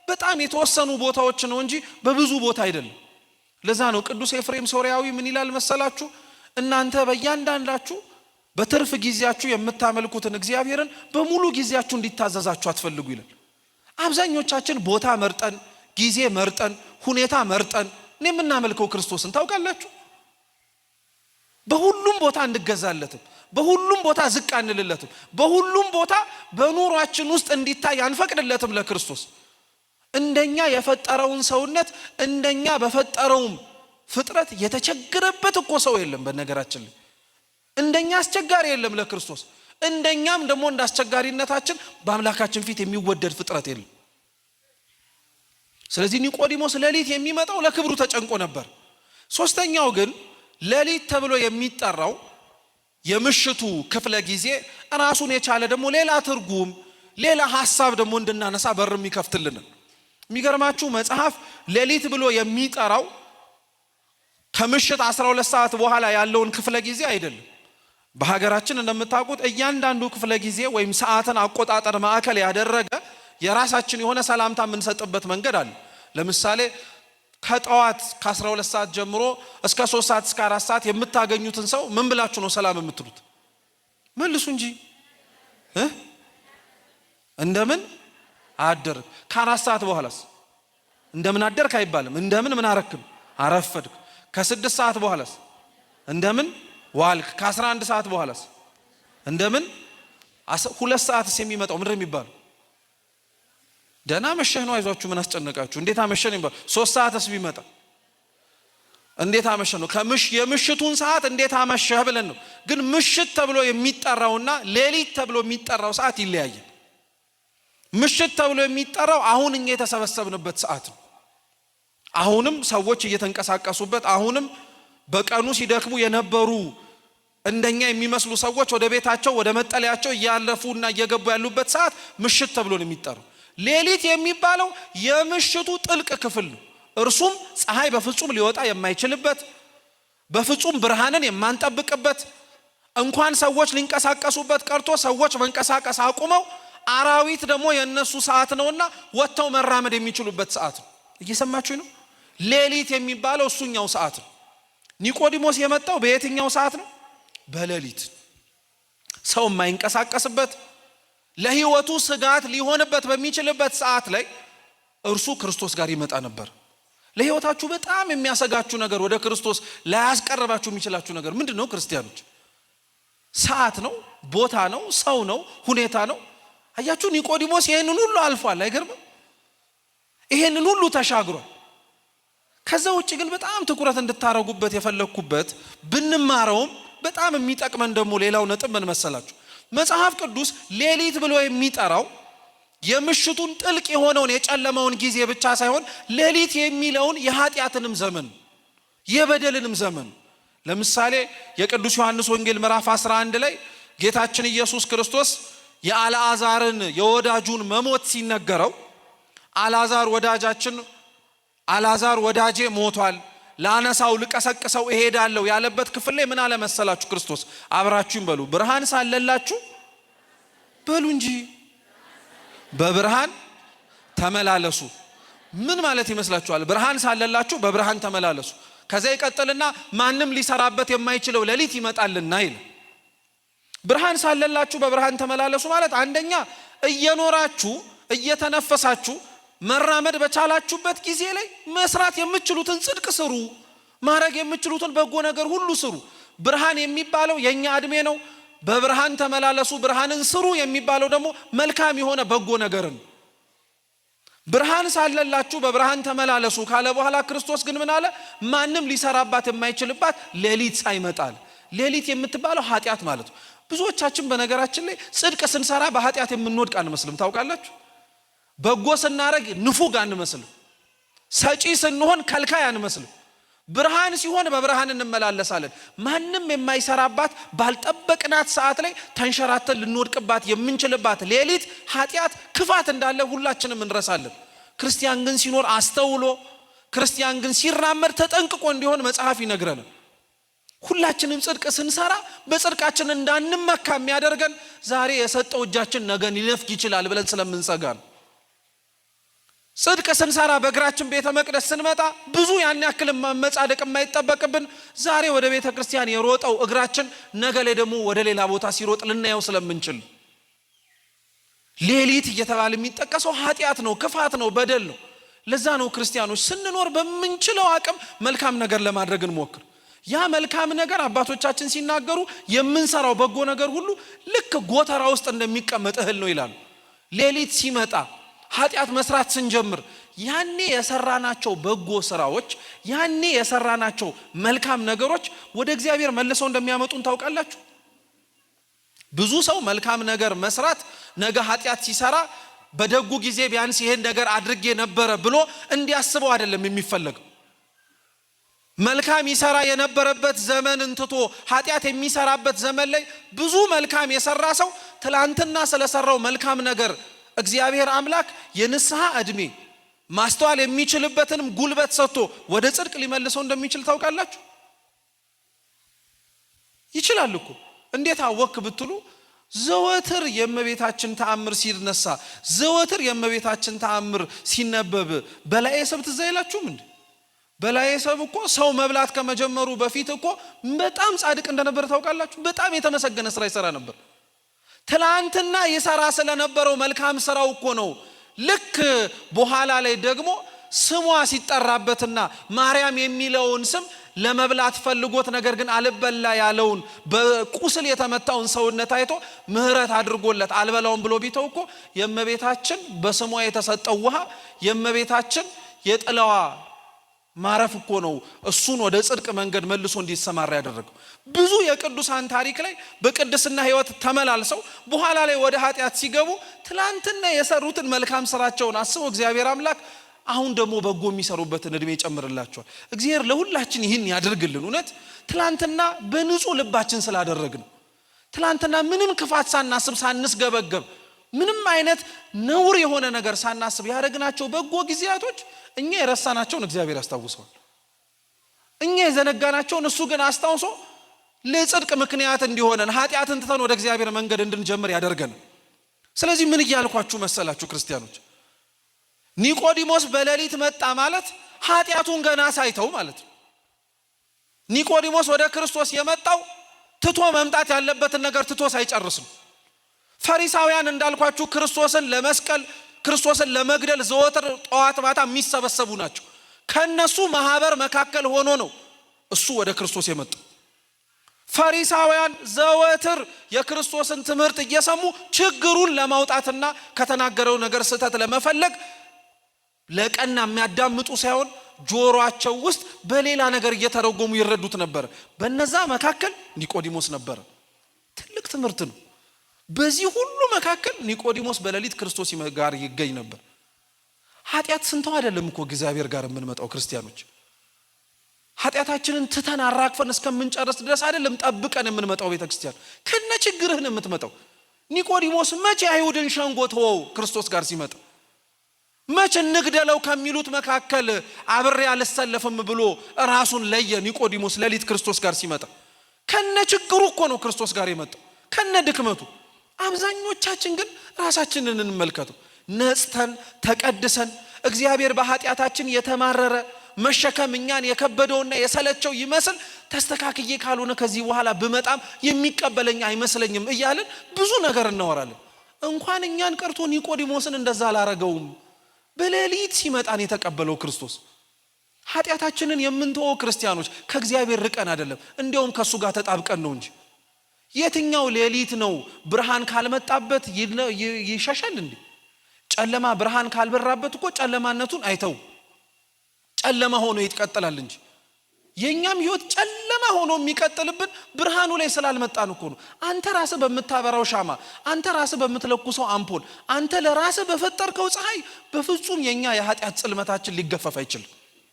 በጣም የተወሰኑ ቦታዎች ነው እንጂ በብዙ ቦታ አይደለም። ለዛ ነው ቅዱስ ኤፍሬም ሶርያዊ ምን ይላል መሰላችሁ? እናንተ በእያንዳንዳችሁ በትርፍ ጊዜያችሁ የምታመልኩትን እግዚአብሔርን በሙሉ ጊዜያችሁ እንዲታዘዛችሁ አትፈልጉ ይላል። አብዛኞቻችን ቦታ መርጠን ጊዜ መርጠን ሁኔታ መርጠን ነው የምናመልከው ክርስቶስን። ታውቃላችሁ፣ በሁሉም ቦታ እንገዛለትም፣ በሁሉም ቦታ ዝቅ አንልለትም፣ በሁሉም ቦታ በኑሯችን ውስጥ እንዲታይ አንፈቅድለትም ለክርስቶስ። እንደኛ የፈጠረውን ሰውነት እንደኛ በፈጠረውም ፍጥረት የተቸገረበት እኮ ሰው የለም። በነገራችን ላይ እንደኛ አስቸጋሪ የለም ለክርስቶስ። እንደኛም ደግሞ እንዳስቸጋሪነታችን በአምላካችን ፊት የሚወደድ ፍጥረት የለም። ስለዚህ ኒቆዲሞስ ሌሊት የሚመጣው ለክብሩ ተጨንቆ ነበር። ሶስተኛው ግን ሌሊት ተብሎ የሚጠራው የምሽቱ ክፍለ ጊዜ ራሱን የቻለ ደግሞ ሌላ ትርጉም ሌላ ሐሳብ ደግሞ እንድናነሳ በር የሚከፍትልን። የሚገርማችሁ መጽሐፍ ሌሊት ብሎ የሚጠራው ከምሽት 12 ሰዓት በኋላ ያለውን ክፍለ ጊዜ አይደለም። በሀገራችን እንደምታውቁት እያንዳንዱ ክፍለ ጊዜ ወይም ሰዓትን አቆጣጠር ማዕከል ያደረገ የራሳችን የሆነ ሰላምታ የምንሰጥበት መንገድ አለ። ለምሳሌ ከጠዋት ከ12 ሰዓት ጀምሮ እስከ 3 ሰዓት እስከ 4 ሰዓት የምታገኙትን ሰው ምን ብላችሁ ነው ሰላም የምትሉት? መልሱ እንጂ እንደምን አደርክ። ከ4 ሰዓት በኋላስ እንደምን አደርክ አይባልም። እንደምን ምን አረክም አረፈድክ። ከ6 ሰዓት በኋላስ እንደምን ዋልክ። ከ11 ሰዓት በኋላስ እንደምን 2 ሰዓትስ የሚመጣው ምንድን የሚባለው? ደህና መሸህ ነው። አይዟችሁ ምን አስጨነቃችሁ? እንዴት አመሸህ ነው የሚባለው። 3 ሰዓትስ ቢመጣ እንዴት አመሸህ ነው። የምሽቱን ሰዓት እንዴት አመሸህ ብለን ነው። ግን ምሽት ተብሎ የሚጠራውና ሌሊት ተብሎ የሚጠራው ሰዓት ይለያያል። ምሽት ተብሎ የሚጠራው አሁን እኛ የተሰበሰብንበት ሰዓት ነው። አሁንም ሰዎች እየተንቀሳቀሱበት፣ አሁንም በቀኑ ሲደክሙ የነበሩ እንደኛ የሚመስሉ ሰዎች ወደ ቤታቸው ወደ መጠለያቸው እያለፉና እየገቡ ያሉበት ሰዓት ምሽት ተብሎ ነው የሚጠራው። ሌሊት የሚባለው የምሽቱ ጥልቅ ክፍል ነው። እርሱም ፀሐይ በፍጹም ሊወጣ የማይችልበት በፍጹም ብርሃንን የማንጠብቅበት እንኳን ሰዎች ሊንቀሳቀሱበት ቀርቶ ሰዎች መንቀሳቀስ አቁመው አራዊት ደግሞ የነሱ ሰዓት ነውና ወጥተው መራመድ የሚችሉበት ሰዓት ነው። እየሰማችሁ ነው? ሌሊት የሚባለው እሱኛው ሰዓት ነው። ኒቆዲሞስ የመጣው በየትኛው ሰዓት ነው? በሌሊት። ሰው የማይንቀሳቀስበት ለህይወቱ ስጋት ሊሆንበት በሚችልበት ሰዓት ላይ እርሱ ክርስቶስ ጋር ይመጣ ነበር። ለህይወታችሁ በጣም የሚያሰጋችሁ ነገር ወደ ክርስቶስ ላያስቀርባችሁ የሚችላችሁ ነገር ምንድነው? ክርስቲያኖች ሰዓት ነው፣ ቦታ ነው፣ ሰው ነው፣ ሁኔታ ነው። አያችሁ ኒቆዲሞስ ይሄንን ሁሉ አልፏል። አይገርምም? ይሄንን ሁሉ ተሻግሯል። ከዛ ውጪ ግን በጣም ትኩረት እንድታረጉበት የፈለኩበት ብንማረውም በጣም የሚጠቅመን ደግሞ ሌላው ነጥብ ምን መሰላችሁ? መጽሐፍ ቅዱስ ሌሊት ብሎ የሚጠራው የምሽቱን ጥልቅ የሆነውን የጨለማውን ጊዜ ብቻ ሳይሆን ሌሊት የሚለውን የኃጢአትንም ዘመን የበደልንም ዘመን። ለምሳሌ የቅዱስ ዮሐንስ ወንጌል ምዕራፍ 11 ላይ ጌታችን ኢየሱስ ክርስቶስ የአልዓዛርን የወዳጁን መሞት ሲነገረው አልዓዛር ወዳጃችን አልዓዛር ወዳጄ ሞቷል፣ ላነሳው ልቀሰቅሰው እሄዳለሁ ያለበት ክፍል ላይ ምን አለ መሰላችሁ? ክርስቶስ አብራችሁም በሉ ብርሃን ሳለላችሁ በሉ እንጂ በብርሃን ተመላለሱ። ምን ማለት ይመስላችኋል? ብርሃን ሳለላችሁ በብርሃን ተመላለሱ። ከዛ ይቀጥልና ማንም ሊሰራበት የማይችለው ሌሊት ይመጣልና ይል። ብርሃን ሳለላችሁ በብርሃን ተመላለሱ ማለት አንደኛ እየኖራችሁ እየተነፈሳችሁ መራመድ በቻላችሁበት ጊዜ ላይ መስራት የምትችሉትን ጽድቅ ስሩ፣ ማድረግ የምትችሉትን በጎ ነገር ሁሉ ስሩ። ብርሃን የሚባለው የኛ እድሜ ነው። በብርሃን ተመላለሱ ብርሃንን ስሩ የሚባለው ደግሞ መልካም የሆነ በጎ ነገርን። ብርሃን ሳለላችሁ በብርሃን ተመላለሱ ካለ በኋላ ክርስቶስ ግን ምን አለ? ማንም ሊሰራባት የማይችልባት ሌሊት ሳይመጣል። ሌሊት የምትባለው ኃጢአት ማለት ነው። ብዙዎቻችን በነገራችን ላይ ጽድቅ ስንሰራ በኃጢአት የምንወድቅ አንመስልም። ታውቃላችሁ? በጎ ስናረግ ንፉግ አንመስልም። ሰጪ ስንሆን ከልካይ አንመስልም። ብርሃን ሲሆን በብርሃን እንመላለሳለን። ማንም የማይሰራባት ባልጠበቅናት ሰዓት ላይ ተንሸራተን ልንወድቅባት የምንችልባት ሌሊት ኃጢአት፣ ክፋት እንዳለ ሁላችንም እንረሳለን። ክርስቲያን ግን ሲኖር አስተውሎ፣ ክርስቲያን ግን ሲራመድ ተጠንቅቆ እንዲሆን መጽሐፍ ይነግረናል። ሁላችንም ጽድቅ ስንሰራ በጽድቃችን እንዳንመካ የሚያደርገን ዛሬ የሰጠው እጃችን ነገ ሊነፍግ ይችላል ብለን ስለምንሰጋ ነው። ጽድቅ ስንሰራ በእግራችን ቤተ መቅደስ ስንመጣ ብዙ ያን ያክል መጻደቅ የማይጠበቅብን ዛሬ ወደ ቤተ ክርስቲያን የሮጠው እግራችን ነገ ላይ ደግሞ ወደ ሌላ ቦታ ሲሮጥ ልናየው ስለምንችል ሌሊት እየተባለ የሚጠቀሰው ኃጢአት ነው፣ ክፋት ነው፣ በደል ነው። ለዛ ነው ክርስቲያኖች ስንኖር በምንችለው አቅም መልካም ነገር ለማድረግ እንሞክር። ያ መልካም ነገር አባቶቻችን ሲናገሩ የምንሰራው በጎ ነገር ሁሉ ልክ ጎተራ ውስጥ እንደሚቀመጥ እህል ነው ይላሉ። ሌሊት ሲመጣ ኃጢአት መስራት ስንጀምር ያኔ የሰራናቸው በጎ ስራዎች፣ ያኔ የሰራናቸው መልካም ነገሮች ወደ እግዚአብሔር መልሰው እንደሚያመጡን ታውቃላችሁ? ብዙ ሰው መልካም ነገር መስራት ነገ ኃጢአት ሲሰራ በደጉ ጊዜ ቢያንስ ይሄን ነገር አድርጌ ነበረ ብሎ እንዲያስበው አይደለም የሚፈለገው። መልካም ይሰራ የነበረበት ዘመን እንትቶ ኃጢአት የሚሰራበት ዘመን ላይ ብዙ መልካም የሰራ ሰው ትላንትና ስለሰራው መልካም ነገር እግዚአብሔር አምላክ የንስሐ እድሜ ማስተዋል የሚችልበትንም ጉልበት ሰጥቶ ወደ ጽድቅ ሊመልሰው እንደሚችል ታውቃላችሁ? ይችላል እኮ። እንዴት አወክ ብትሉ ዘወትር የእመቤታችን ተአምር ሲነሳ፣ ዘወትር የእመቤታችን ተአምር ሲነበብ በላዔ ሰብእ ትዝ አይላችሁም እንዴ? በላዔ ሰብእ እኮ ሰው መብላት ከመጀመሩ በፊት እኮ በጣም ጻድቅ እንደነበር ታውቃላችሁ? በጣም የተመሰገነ ስራ ይሰራ ነበር። ትላንትና ይሰራ ስለነበረው መልካም ስራው እኮ ነው ልክ በኋላ ላይ ደግሞ ስሟ ሲጠራበትና ማርያም የሚለውን ስም ለመብላት ፈልጎት ነገር ግን አልበላ ያለውን በቁስል የተመታውን ሰውነት አይቶ ምህረት አድርጎለት አልበላውም ብሎ ቢተው እኮ የእመቤታችን በስሟ የተሰጠው ውሃ የእመቤታችን የጥላዋ ማረፍ እኮ ነው እሱን ወደ ጽድቅ መንገድ መልሶ እንዲሰማራ ያደረገው። ብዙ የቅዱሳን ታሪክ ላይ በቅድስና ህይወት ተመላልሰው በኋላ ላይ ወደ ኃጢአት ሲገቡ ትላንትና የሰሩትን መልካም ስራቸውን አስበው እግዚአብሔር አምላክ አሁን ደግሞ በጎ የሚሰሩበትን እድሜ ይጨምርላቸዋል። እግዚአብሔር ለሁላችን ይህን ያድርግልን። እውነት ትላንትና በንጹህ ልባችን ስላደረግን፣ ትላንትና ምንም ክፋት ሳናስብ ሳንስገበገብ ምንም አይነት ነውር የሆነ ነገር ሳናስብ ያደረግናቸው በጎ ጊዜያቶች እኛ የረሳናቸውን እግዚአብሔር ያስታውሰዋል። እኛ የዘነጋናቸውን እሱ ግን አስታውሶ ለጽድቅ ምክንያት እንዲሆነን ኃጢአትን ትተን ወደ እግዚአብሔር መንገድ እንድንጀምር ያደርገን። ስለዚህ ምን እያልኳችሁ መሰላችሁ ክርስቲያኖች? ኒቆዲሞስ በሌሊት መጣ ማለት ኃጢአቱን ገና ሳይተው ማለት ነው። ኒቆዲሞስ ወደ ክርስቶስ የመጣው ትቶ መምጣት ያለበትን ነገር ትቶ ሳይጨርስም። ፈሪሳውያን እንዳልኳችሁ ክርስቶስን ለመስቀል ክርስቶስን ለመግደል ዘወትር ጠዋት ማታ የሚሰበሰቡ ናቸው። ከነሱ ማህበር መካከል ሆኖ ነው እሱ ወደ ክርስቶስ የመጣው። ፈሪሳውያን ዘወትር የክርስቶስን ትምህርት እየሰሙ ችግሩን ለማውጣትና ከተናገረው ነገር ስህተት ለመፈለግ ለቀና የሚያዳምጡ ሳይሆን ጆሮአቸው ውስጥ በሌላ ነገር እየተረጎሙ ይረዱት ነበር። በነዛ መካከል ኒቆዲሞስ ነበር። ትልቅ ትምህርት ነው። በዚህ ሁሉ መካከል ኒቆዲሞስ በሌሊት ክርስቶስ ጋር ይገኝ ነበር። ኃጢአት ስንተው አይደለም እኮ እግዚአብሔር ጋር የምንመጣው ክርስቲያኖች። ኃጢአታችንን ትተን አራግፈን እስከምንጨርስ ድረስ አይደለም ጠብቀን የምንመጣው ቤተክርስቲያን። ከነ ችግርህን የምትመጣው። ኒቆዲሞስ መቼ አይሁድን ሸንጎ ተወው ክርስቶስ ጋር ሲመጣ? መቼ እንግደለው ከሚሉት መካከል አብሬ አልሰለፍም ብሎ ራሱን ለየ ኒቆዲሞስ ሌሊት ክርስቶስ ጋር ሲመጣ? ከነ ችግሩ እኮ ነው ክርስቶስ ጋር የመጣው፣ ከነ ድክመቱ። አብዛኞቻችን ግን ራሳችንን እንመልከተው። ነጽተን ተቀድሰን እግዚአብሔር በኃጢአታችን የተማረረ መሸከም እኛን የከበደውና የሰለቸው ይመስል ተስተካክዬ ካልሆነ ከዚህ በኋላ ብመጣም የሚቀበለኝ አይመስለኝም እያልን ብዙ ነገር እናወራለን። እንኳን እኛን ቀርቶ ኒቆዲሞስን እንደዛ አላረገውም። በሌሊት ሲመጣን የተቀበለው ክርስቶስ። ኃጢአታችንን የምንተወው ክርስቲያኖች ከእግዚአብሔር ርቀን አይደለም፣ እንዲያውም ከሱ ጋር ተጣብቀን ነው እንጂ። የትኛው ሌሊት ነው ብርሃን ካልመጣበት ይሸሻል እንዴ? ጨለማ ብርሃን ካልበራበት እኮ ጨለማነቱን አይተው ጨለማ ሆኖ ይቀጥላል እንጂ። የኛም ህይወት ጨለማ ሆኖ የሚቀጥልብን ብርሃኑ ላይ ስላልመጣን እኮ ነው። አንተ ራስህ በምታበራው ሻማ፣ አንተ ራስህ በምትለኩሰው አምፖል፣ አንተ ለራስህ በፈጠርከው ፀሐይ በፍጹም የኛ የኃጢአት ጽልመታችን ሊገፈፍ አይችልም።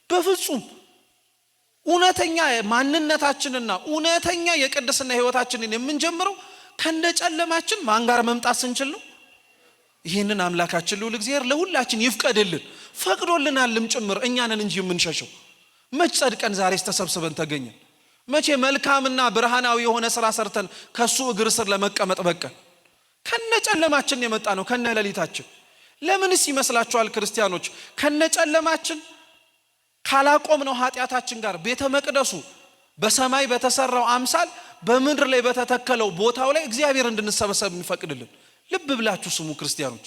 በፍጹም እውነተኛ ማንነታችንና እውነተኛ የቅድስና ህይወታችንን የምንጀምረው ከነጨለማችን ማን ጋር መምጣት ስንችል ነው። ይህንን አምላካችን ልዑል እግዚአብሔር ለሁላችን ይፍቀድልን፣ ፈቅዶልናልም ጭምር። እኛንን እንጂ የምንሸሸው መች ጸድቀን ዛሬስ ተሰብስበን ተገኘን? መቼ መልካምና ብርሃናዊ የሆነ ስራ ሰርተን ከሱ እግር ስር ለመቀመጥ በቀን? ከነጨለማችን የመጣ ነው፣ ከነሌሊታችን። ለምንስ ይመስላችኋል ክርስቲያኖች? ከነጨለማችን ካላቆምነው ኃጢአታችን ጋር ቤተ መቅደሱ በሰማይ በተሰራው አምሳል በምድር ላይ በተተከለው ቦታው ላይ እግዚአብሔር እንድንሰበሰብ የሚፈቅድልን። ልብ ብላችሁ ስሙ ክርስቲያኖች።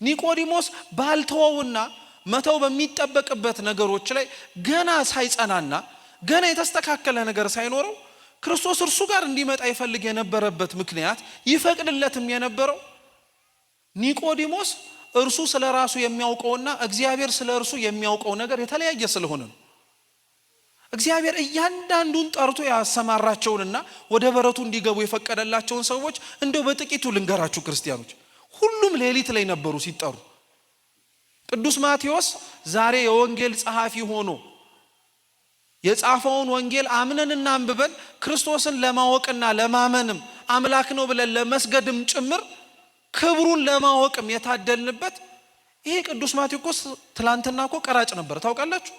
ኒቆዲሞስ ባልተወውና መተው በሚጠበቅበት ነገሮች ላይ ገና ሳይጸናና ገና የተስተካከለ ነገር ሳይኖረው ክርስቶስ እርሱ ጋር እንዲመጣ ይፈልግ የነበረበት ምክንያት ይፈቅድለትም የነበረው ኒቆዲሞስ እርሱ ስለ ራሱ የሚያውቀውና እግዚአብሔር ስለ እርሱ የሚያውቀው ነገር የተለያየ ስለሆነ ነው። እግዚአብሔር እያንዳንዱን ጠርቶ ያሰማራቸውንና ወደ በረቱ እንዲገቡ የፈቀደላቸውን ሰዎች እንደው በጥቂቱ ልንገራችሁ ክርስቲያኖች። ሁሉም ሌሊት ላይ ነበሩ ሲጠሩ። ቅዱስ ማቴዎስ ዛሬ የወንጌል ጸሐፊ ሆኖ የጻፈውን ወንጌል አምነንና አንብበን ክርስቶስን ለማወቅና ለማመንም አምላክ ነው ብለን ለመስገድም ጭምር ክብሩን ለማወቅም የታደልንበት ይሄ ቅዱስ ማቴዎስ ትላንትና እኮ ቀራጭ ነበር፣ ታውቃላችሁ።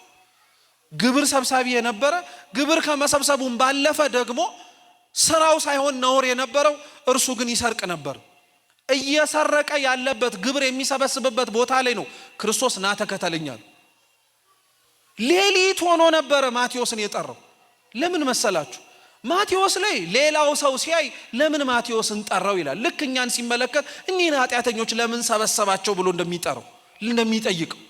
ግብር ሰብሳቢ የነበረ፣ ግብር ከመሰብሰቡም ባለፈ ደግሞ ስራው ሳይሆን ነውር የነበረው እርሱ ግን ይሰርቅ ነበር። እየሰረቀ ያለበት ግብር የሚሰበስብበት ቦታ ላይ ነው ክርስቶስ ና ተከተለኛል። ሌሊት ሆኖ ነበረ ማቴዎስን የጠራው። ለምን መሰላችሁ? ማቴዎስ ላይ ሌላው ሰው ሲያይ ለምን ማቴዎስን ጠራው ይላል። ልክ እኛን ሲመለከት እኒህን ኃጢአተኞች ለምን ሰበሰባቸው ብሎ እንደሚጠራው እንደሚጠይቀው።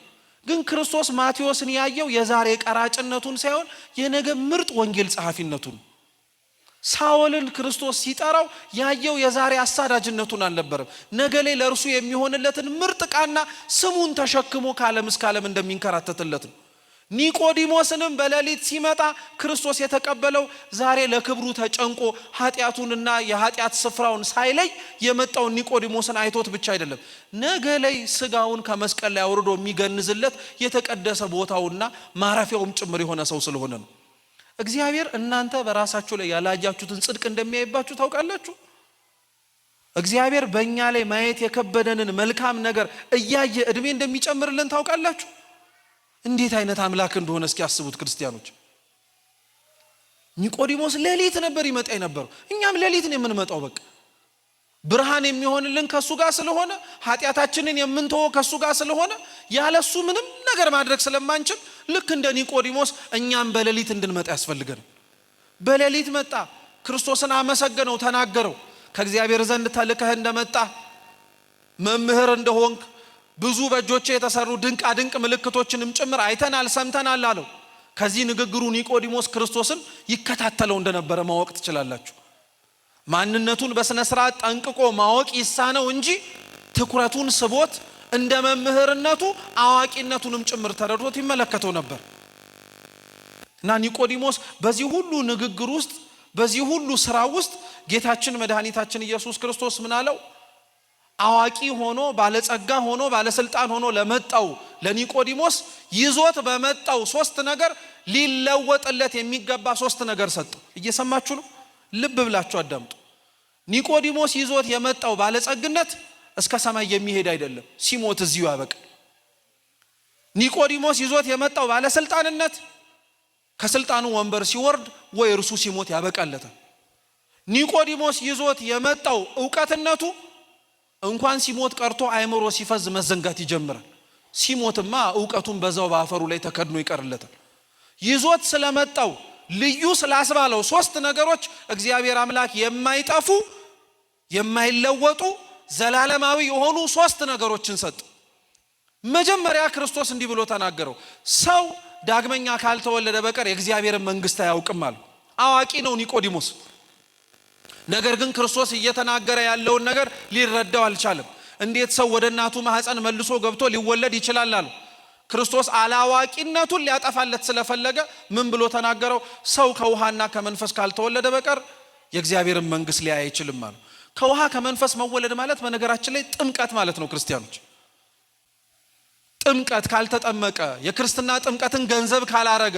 ግን ክርስቶስ ማቴዎስን ያየው የዛሬ ቀራጭነቱን ሳይሆን የነገ ምርጥ ወንጌል ጸሐፊነቱን። ሳውልን ክርስቶስ ሲጠራው ያየው የዛሬ አሳዳጅነቱን አልነበረም። ነገ ላይ ለእርሱ የሚሆንለትን ምርጥ ዕቃና ስሙን ተሸክሞ ከዓለም እስከ ዓለም እንደሚንከራተትለት ነው። ኒቆዲሞስንም በሌሊት ሲመጣ ክርስቶስ የተቀበለው ዛሬ ለክብሩ ተጨንቆ ኃጢአቱንና የኃጢአት ስፍራውን ሳይለይ የመጣውን ኒቆዲሞስን አይቶት ብቻ አይደለም፣ ነገ ላይ ስጋውን ከመስቀል ላይ አውርዶ የሚገንዝለት የተቀደሰ ቦታውና ማረፊያውም ጭምር የሆነ ሰው ስለሆነ ነው። እግዚአብሔር እናንተ በራሳችሁ ላይ ያላያችሁትን ጽድቅ እንደሚያይባችሁ ታውቃላችሁ። እግዚአብሔር በእኛ ላይ ማየት የከበደንን መልካም ነገር እያየ እድሜ እንደሚጨምርልን ታውቃላችሁ? እንዴት አይነት አምላክ እንደሆነ እስኪ ያስቡት ክርስቲያኖች። ኒቆዲሞስ ሌሊት ነበር ይመጣ የነበረው። እኛም ሌሊት ነው የምንመጣው። በቃ ብርሃን የሚሆንልን ከሱ ጋር ስለሆነ፣ ኃጢአታችንን የምንተወው ከሱ ጋር ስለሆነ፣ ያለሱ ምንም ነገር ማድረግ ስለማንችል ልክ እንደ ኒቆዲሞስ እኛም በሌሊት እንድንመጣ ያስፈልገን። በሌሊት መጣ። ክርስቶስን አመሰገነው፣ ተናገረው። ከእግዚአብሔር ዘንድ ተልከህ እንደመጣ መምህር እንደሆንክ ብዙ በእጆቼ የተሰሩ ድንቅ ምልክቶችንም ጭምር አይተናል ሰምተናል አለው። ከዚህ ንግግሩ ኒቆዲሞስ ክርስቶስን ይከታተለው እንደነበረ ማወቅ ትችላላችሁ። ማንነቱን በስነ ስርዓት ጠንቅቆ ማወቅ ይሳነው እንጂ ትኩረቱን ስቦት እንደ መምህርነቱ አዋቂነቱንም ጭምር ተረድቶት ይመለከተው ነበር። እና ኒቆዲሞስ በዚህ ሁሉ ንግግር ውስጥ በዚህ ሁሉ ስራ ውስጥ ጌታችን መድኃኒታችን ኢየሱስ ክርስቶስ ምን አለው? አዋቂ ሆኖ ባለጸጋ ሆኖ ባለስልጣን ሆኖ ለመጣው ለኒቆዲሞስ ይዞት በመጣው ሶስት ነገር ሊለወጥለት የሚገባ ሶስት ነገር ሰጠው። እየሰማችሁ ነው? ልብ ብላችሁ አዳምጡ። ኒቆዲሞስ ይዞት የመጣው ባለጸግነት እስከ ሰማይ የሚሄድ አይደለም፣ ሲሞት እዚሁ ያበቃል። ኒቆዲሞስ ይዞት የመጣው ባለስልጣንነት ከስልጣኑ ወንበር ሲወርድ ወይ እርሱ ሲሞት ያበቃለታል። ኒቆዲሞስ ይዞት የመጣው ዕውቀትነቱ እንኳን ሲሞት ቀርቶ አእምሮ ሲፈዝ መዘንጋት ይጀምራል። ሲሞትማ ዕውቀቱን በዛው በአፈሩ ላይ ተከድኖ ይቀርለታል። ይዞት ስለመጣው ልዩ ስላስባለው ሶስት ነገሮች እግዚአብሔር አምላክ የማይጠፉ የማይለወጡ ዘላለማዊ የሆኑ ሶስት ነገሮችን ሰጠ። መጀመሪያ ክርስቶስ እንዲህ ብሎ ተናገረው። ሰው ዳግመኛ ካልተወለደ በቀር የእግዚአብሔርን መንግስት አያውቅም አለ። አዋቂ ነው ኒቆዲሞስ። ነገር ግን ክርስቶስ እየተናገረ ያለውን ነገር ሊረዳው አልቻለም። እንዴት ሰው ወደ እናቱ ማህፀን መልሶ ገብቶ ሊወለድ ይችላል አለ። ክርስቶስ አላዋቂነቱን ሊያጠፋለት ስለፈለገ ምን ብሎ ተናገረው? ሰው ከውሃና ከመንፈስ ካልተወለደ በቀር የእግዚአብሔርን መንግስት ሊያይ አይችልም አለ። ከውሃ ከመንፈስ መወለድ ማለት በነገራችን ላይ ጥምቀት ማለት ነው። ክርስቲያኖች ጥምቀት ካልተጠመቀ የክርስትና ጥምቀትን ገንዘብ ካላረገ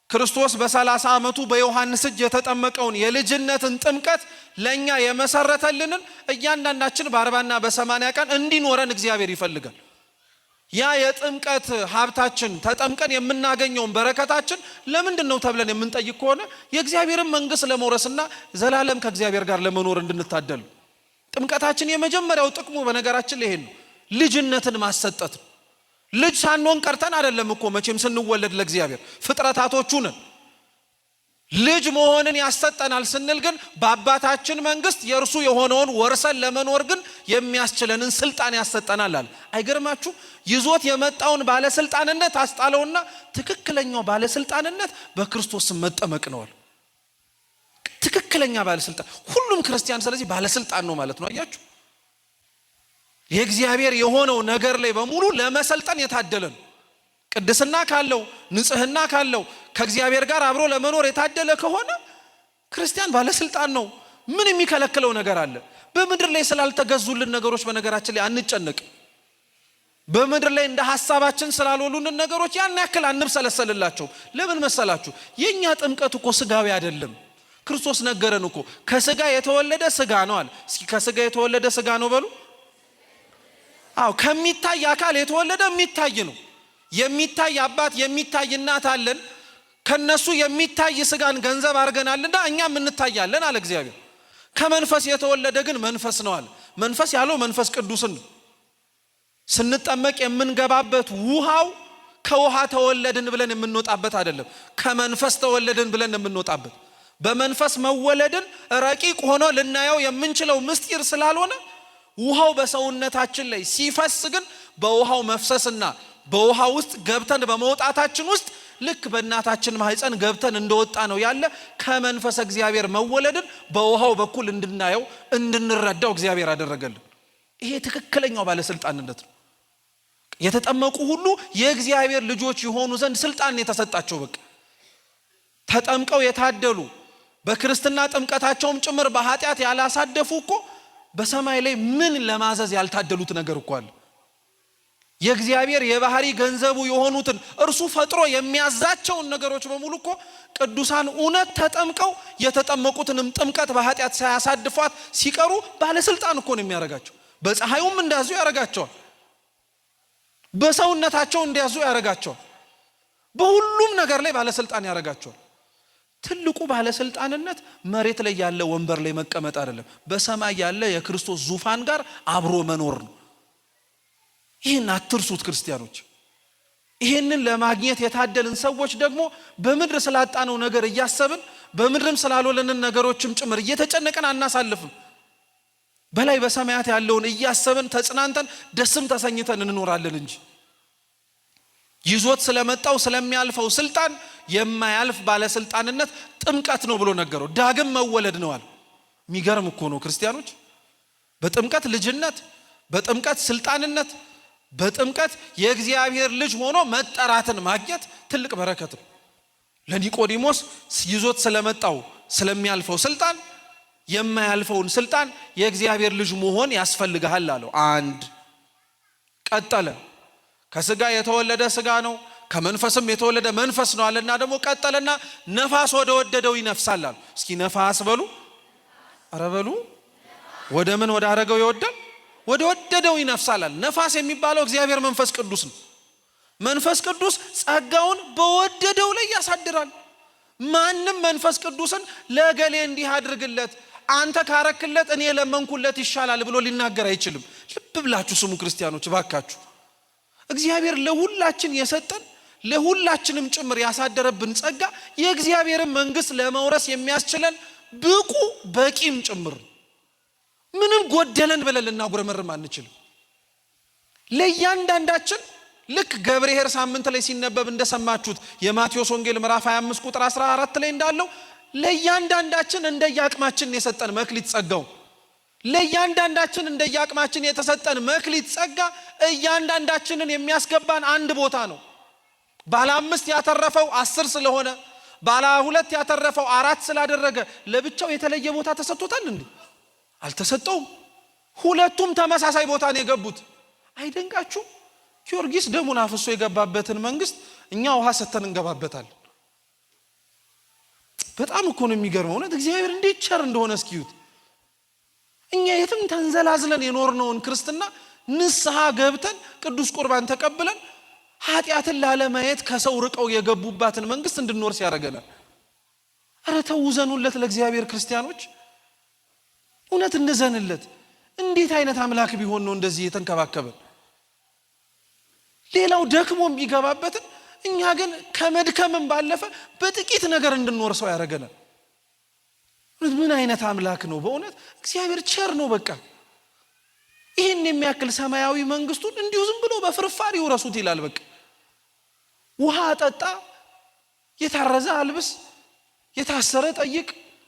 ክርስቶስ በ30 ዓመቱ በዮሐንስ እጅ የተጠመቀውን የልጅነትን ጥምቀት ለኛ የመሰረተልንን እያንዳንዳችን በ40ና በ80 ቀን እንዲኖረን እግዚአብሔር ይፈልጋል። ያ የጥምቀት ሀብታችን ተጠምቀን የምናገኘውን በረከታችን ለምንድን ነው ተብለን የምንጠይቅ ከሆነ የእግዚአብሔርን መንግስት ለመውረስና ዘላለም ከእግዚአብሔር ጋር ለመኖር እንድንታደል። ጥምቀታችን የመጀመሪያው ጥቅሙ በነገራችን ላይ ይሄ ነው፣ ልጅነትን ማሰጠት ነው። ልጅ ሳንሆን ቀርተን አይደለም እኮ መቼም ስንወለድ ለእግዚአብሔር ፍጥረታቶቹ ነን። ልጅ መሆንን ያሰጠናል ስንል ግን በአባታችን መንግስት የእርሱ የሆነውን ወርሰን ለመኖር ግን የሚያስችለንን ስልጣን ያሰጠናል አለ። አይገርማችሁ? ይዞት የመጣውን ባለስልጣንነት አስጣለውና ትክክለኛው ባለስልጣንነት በክርስቶስ መጠመቅ ነው። ትክክለኛ ባለስልጣን ሁሉም ክርስቲያን ስለዚህ ባለስልጣን ነው ማለት ነው። አያችሁ? የእግዚአብሔር የሆነው ነገር ላይ በሙሉ ለመሰልጠን የታደለ ነው። ቅድስና ካለው ንጽህና ካለው ከእግዚአብሔር ጋር አብሮ ለመኖር የታደለ ከሆነ ክርስቲያን ባለስልጣን ነው። ምን የሚከለክለው ነገር አለ? በምድር ላይ ስላልተገዙልን ነገሮች በነገራችን ላይ አንጨነቅ። በምድር ላይ እንደ ሐሳባችን ስላልሆኑልን ነገሮች ያን ያክል አንብሰለሰልላቸው። ለምን መሰላችሁ? የኛ ጥምቀት እኮ ስጋዊ አይደለም። ክርስቶስ ነገረን እኮ ከስጋ የተወለደ ስጋ ነው አለ። እስኪ ከስጋ የተወለደ ስጋ ነው በሉ። አዎ፣ ከሚታይ አካል የተወለደ የሚታይ ነው። የሚታይ አባት የሚታይ እናት አለን። ከነሱ የሚታይ ስጋን ገንዘብ አድርገናልና እኛም እንታያለን አለ እግዚአብሔር። ከመንፈስ የተወለደ ግን መንፈስ ነው አለ። መንፈስ ያለው መንፈስ ቅዱስን ነው። ስንጠመቅ የምንገባበት ውሃው ከውሃ ተወለድን ብለን የምንወጣበት አይደለም፣ ከመንፈስ ተወለድን ብለን የምንወጣበት። በመንፈስ መወለድን ረቂቅ ሆኖ ልናየው የምንችለው ምስጢር ስላልሆነ ውሃው በሰውነታችን ላይ ሲፈስ ግን በውሃው መፍሰስና በውሃ ውስጥ ገብተን በመውጣታችን ውስጥ ልክ በእናታችን ማህፀን ገብተን እንደወጣ ነው ያለ ከመንፈስ እግዚአብሔር መወለድን በውሃው በኩል እንድናየው እንድንረዳው እግዚአብሔር አደረገልን። ይሄ ትክክለኛው ባለስልጣንነት ነው። የተጠመቁ ሁሉ የእግዚአብሔር ልጆች የሆኑ ዘንድ ስልጣን የተሰጣቸው በቃ ተጠምቀው የታደሉ በክርስትና ጥምቀታቸውም ጭምር በኃጢአት ያላሳደፉ እኮ በሰማይ ላይ ምን ለማዘዝ ያልታደሉት ነገር እኮ አለ። የእግዚአብሔር የባህሪ ገንዘቡ የሆኑትን እርሱ ፈጥሮ የሚያዛቸውን ነገሮች በሙሉ እኮ ቅዱሳን እውነት ተጠምቀው የተጠመቁትንም ጥምቀት በኃጢአት ሳያሳድፏት ሲቀሩ ባለስልጣን እኮ ነው የሚያረጋቸው። በፀሐዩም እንዲያዙ ያረጋቸዋል። በሰውነታቸው እንዲያዙ ያረጋቸዋል። በሁሉም ነገር ላይ ባለስልጣን ያረጋቸዋል። ትልቁ ባለስልጣንነት መሬት ላይ ያለ ወንበር ላይ መቀመጥ አይደለም፣ በሰማይ ያለ የክርስቶስ ዙፋን ጋር አብሮ መኖር ነው። ይህን አትርሱት ክርስቲያኖች። ይህንን ለማግኘት የታደልን ሰዎች ደግሞ በምድር ስላጣነው ነገር እያሰብን በምድርም ስላልሆነልን ነገሮችም ጭምር እየተጨነቀን አናሳልፍም። በላይ በሰማያት ያለውን እያሰብን ተጽናንተን ደስም ተሰኝተን እንኖራለን እንጂ ይዞት ስለመጣው ስለሚያልፈው ስልጣን የማያልፍ ባለስልጣንነት ጥምቀት ነው ብሎ ነገረው። ዳግም መወለድ ነው አለ። የሚገርም እኮ ነው ክርስቲያኖች። በጥምቀት ልጅነት፣ በጥምቀት ስልጣንነት፣ በጥምቀት የእግዚአብሔር ልጅ ሆኖ መጠራትን ማግኘት ትልቅ በረከት ነው። ለኒቆዲሞስ ይዞት ስለመጣው ስለሚያልፈው ስልጣን የማያልፈውን ስልጣን የእግዚአብሔር ልጅ መሆን ያስፈልግሃል አለው። አንድ ቀጠለ። ከስጋ የተወለደ ስጋ ነው፣ ከመንፈስም የተወለደ መንፈስ ነው አለና ደግሞ ቀጠለና ነፋስ ወደ ወደደው ይነፍሳል አለ። እስኪ ነፋስ በሉ፣ ኧረ በሉ። ወደ ምን ወደ አረገው ይወዳል? ወደ ወደደው ይነፍሳል አለ። ነፋስ የሚባለው እግዚአብሔር መንፈስ ቅዱስ ነው። መንፈስ ቅዱስ ጸጋውን በወደደው ላይ ያሳድራል። ማንም መንፈስ ቅዱስን ለገሌ እንዲህ አድርግለት አንተ ካረክለት እኔ ለመንኩለት ይሻላል ብሎ ሊናገር አይችልም። ልብ ብላችሁ ስሙ ክርስቲያኖች ባካችሁ። እግዚአብሔር ለሁላችን የሰጠን ለሁላችንም ጭምር ያሳደረብን ጸጋ የእግዚአብሔርን መንግስት ለመውረስ የሚያስችለን ብቁ በቂም ጭምር። ምንም ጎደለን ብለን ልናጉረመርም አንችልም። ለእያንዳንዳችን ልክ ገብርኄር ሳምንት ላይ ሲነበብ እንደሰማችሁት የማቴዎስ ወንጌል ምዕራፍ 25 ቁጥር 14 ላይ እንዳለው ለእያንዳንዳችን እንደየአቅማችን የሰጠን መክሊት ጸጋው ለእያንዳንዳችን እንደየአቅማችን የተሰጠን መክሊት ጸጋ እያንዳንዳችንን የሚያስገባን አንድ ቦታ ነው። ባለ 5 ያተረፈው 10 ስለሆነ ባለ 2 ያተረፈው 4 ስላደረገ ለብቻው የተለየ ቦታ ተሰጥቶታል እንዴ? አልተሰጠውም። ሁለቱም ተመሳሳይ ቦታ ነው የገቡት። አይደንቃችሁም? ጊዮርጊስ ደሙን አፍሶ የገባበትን መንግስት እኛ ውሃ ሰተን እንገባበታለን። በጣም እኮ ነው የሚገርመው። እውነት እግዚአብሔር እንዴት ቸር እንደሆነ እስኪዩት። እኛ የትም ተንዘላዝለን የኖርነውን ክርስትና ንስሐ ገብተን ቅዱስ ቁርባን ተቀብለን ኃጢአትን ላለማየት ከሰው ርቀው የገቡባትን መንግስት እንድንወርስ ያደርገናል። ኧረ ተውዘኑለት ለእግዚአብሔር ክርስቲያኖች፣ እውነት እንዘንለት። እንዴት አይነት አምላክ ቢሆን ነው እንደዚህ የተንከባከበን? ሌላው ደክሞ የሚገባበትን እኛ ግን ከመድከምም ባለፈ በጥቂት ነገር እንድንወርሰው ያደርገናል። ምን አይነት አምላክ ነው በእውነት! እግዚአብሔር ቸር ነው። በቃ ይህን የሚያክል ሰማያዊ መንግስቱን እንዲሁ ዝም ብሎ በፍርፋሪ ይውረሱት ይላል። በቃ ውሃ ጠጣ፣ የታረዘ አልብስ፣ የታሰረ ጠይቅ፣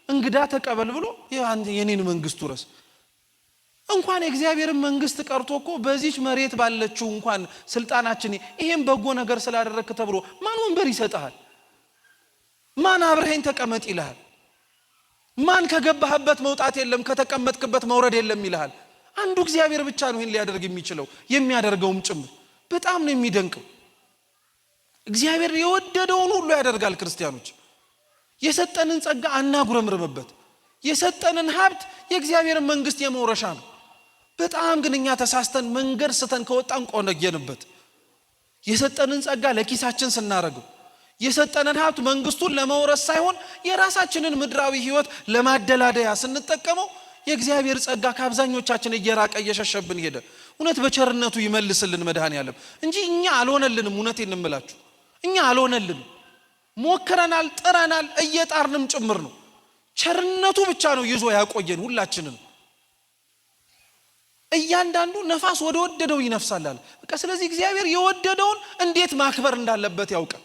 እንግዳ ተቀበል ብሎ የኔን መንግስት ውረስ። እንኳን የእግዚአብሔርን መንግስት ቀርቶ እኮ በዚች መሬት ባለችው እንኳን ስልጣናችን ይሄን በጎ ነገር ስላደረክ ተብሎ ማን ወንበር ይሰጣል? ማን አብረኸኝ ተቀመጥ ይልሃል? ማን ከገባህበት መውጣት የለም ከተቀመጥክበት መውረድ የለም ይልሃል? አንዱ እግዚአብሔር ብቻ ነው ይሄን ሊያደርግ የሚችለው፣ የሚያደርገውም ጭምር። በጣም ነው የሚደንቀው። እግዚአብሔር የወደደውን ሁሉ ያደርጋል። ክርስቲያኖች የሰጠንን ጸጋ አናጉረምርምበት። የሰጠንን ሀብት የእግዚአብሔርን መንግስት የመውረሻ ነው። በጣም ግን እኛ ተሳስተን መንገድ ስተን ከወጣን ቆነጀንበት። የሰጠንን ጸጋ ለኪሳችን ስናረገው፣ የሰጠንን ሀብት መንግስቱን ለመውረስ ሳይሆን የራሳችንን ምድራዊ ህይወት ለማደላደያ ስንጠቀመው የእግዚአብሔር ጸጋ ከአብዛኞቻችን እየራቀ እየሸሸብን ሄደ። እውነት በቸርነቱ ይመልስልን መድኃኔዓለም እንጂ እኛ አልሆነልንም። እውነቴን እንምላችሁ እኛ አልሆነልንም። ሞክረናል፣ ጥረናል፣ እየጣርንም ጭምር ነው። ቸርነቱ ብቻ ነው ይዞ ያቆየን ሁላችንን። እያንዳንዱ ነፋስ ወደ ወደደው ይነፍሳል አለ። በቃ ስለዚህ እግዚአብሔር የወደደውን እንዴት ማክበር እንዳለበት ያውቃል።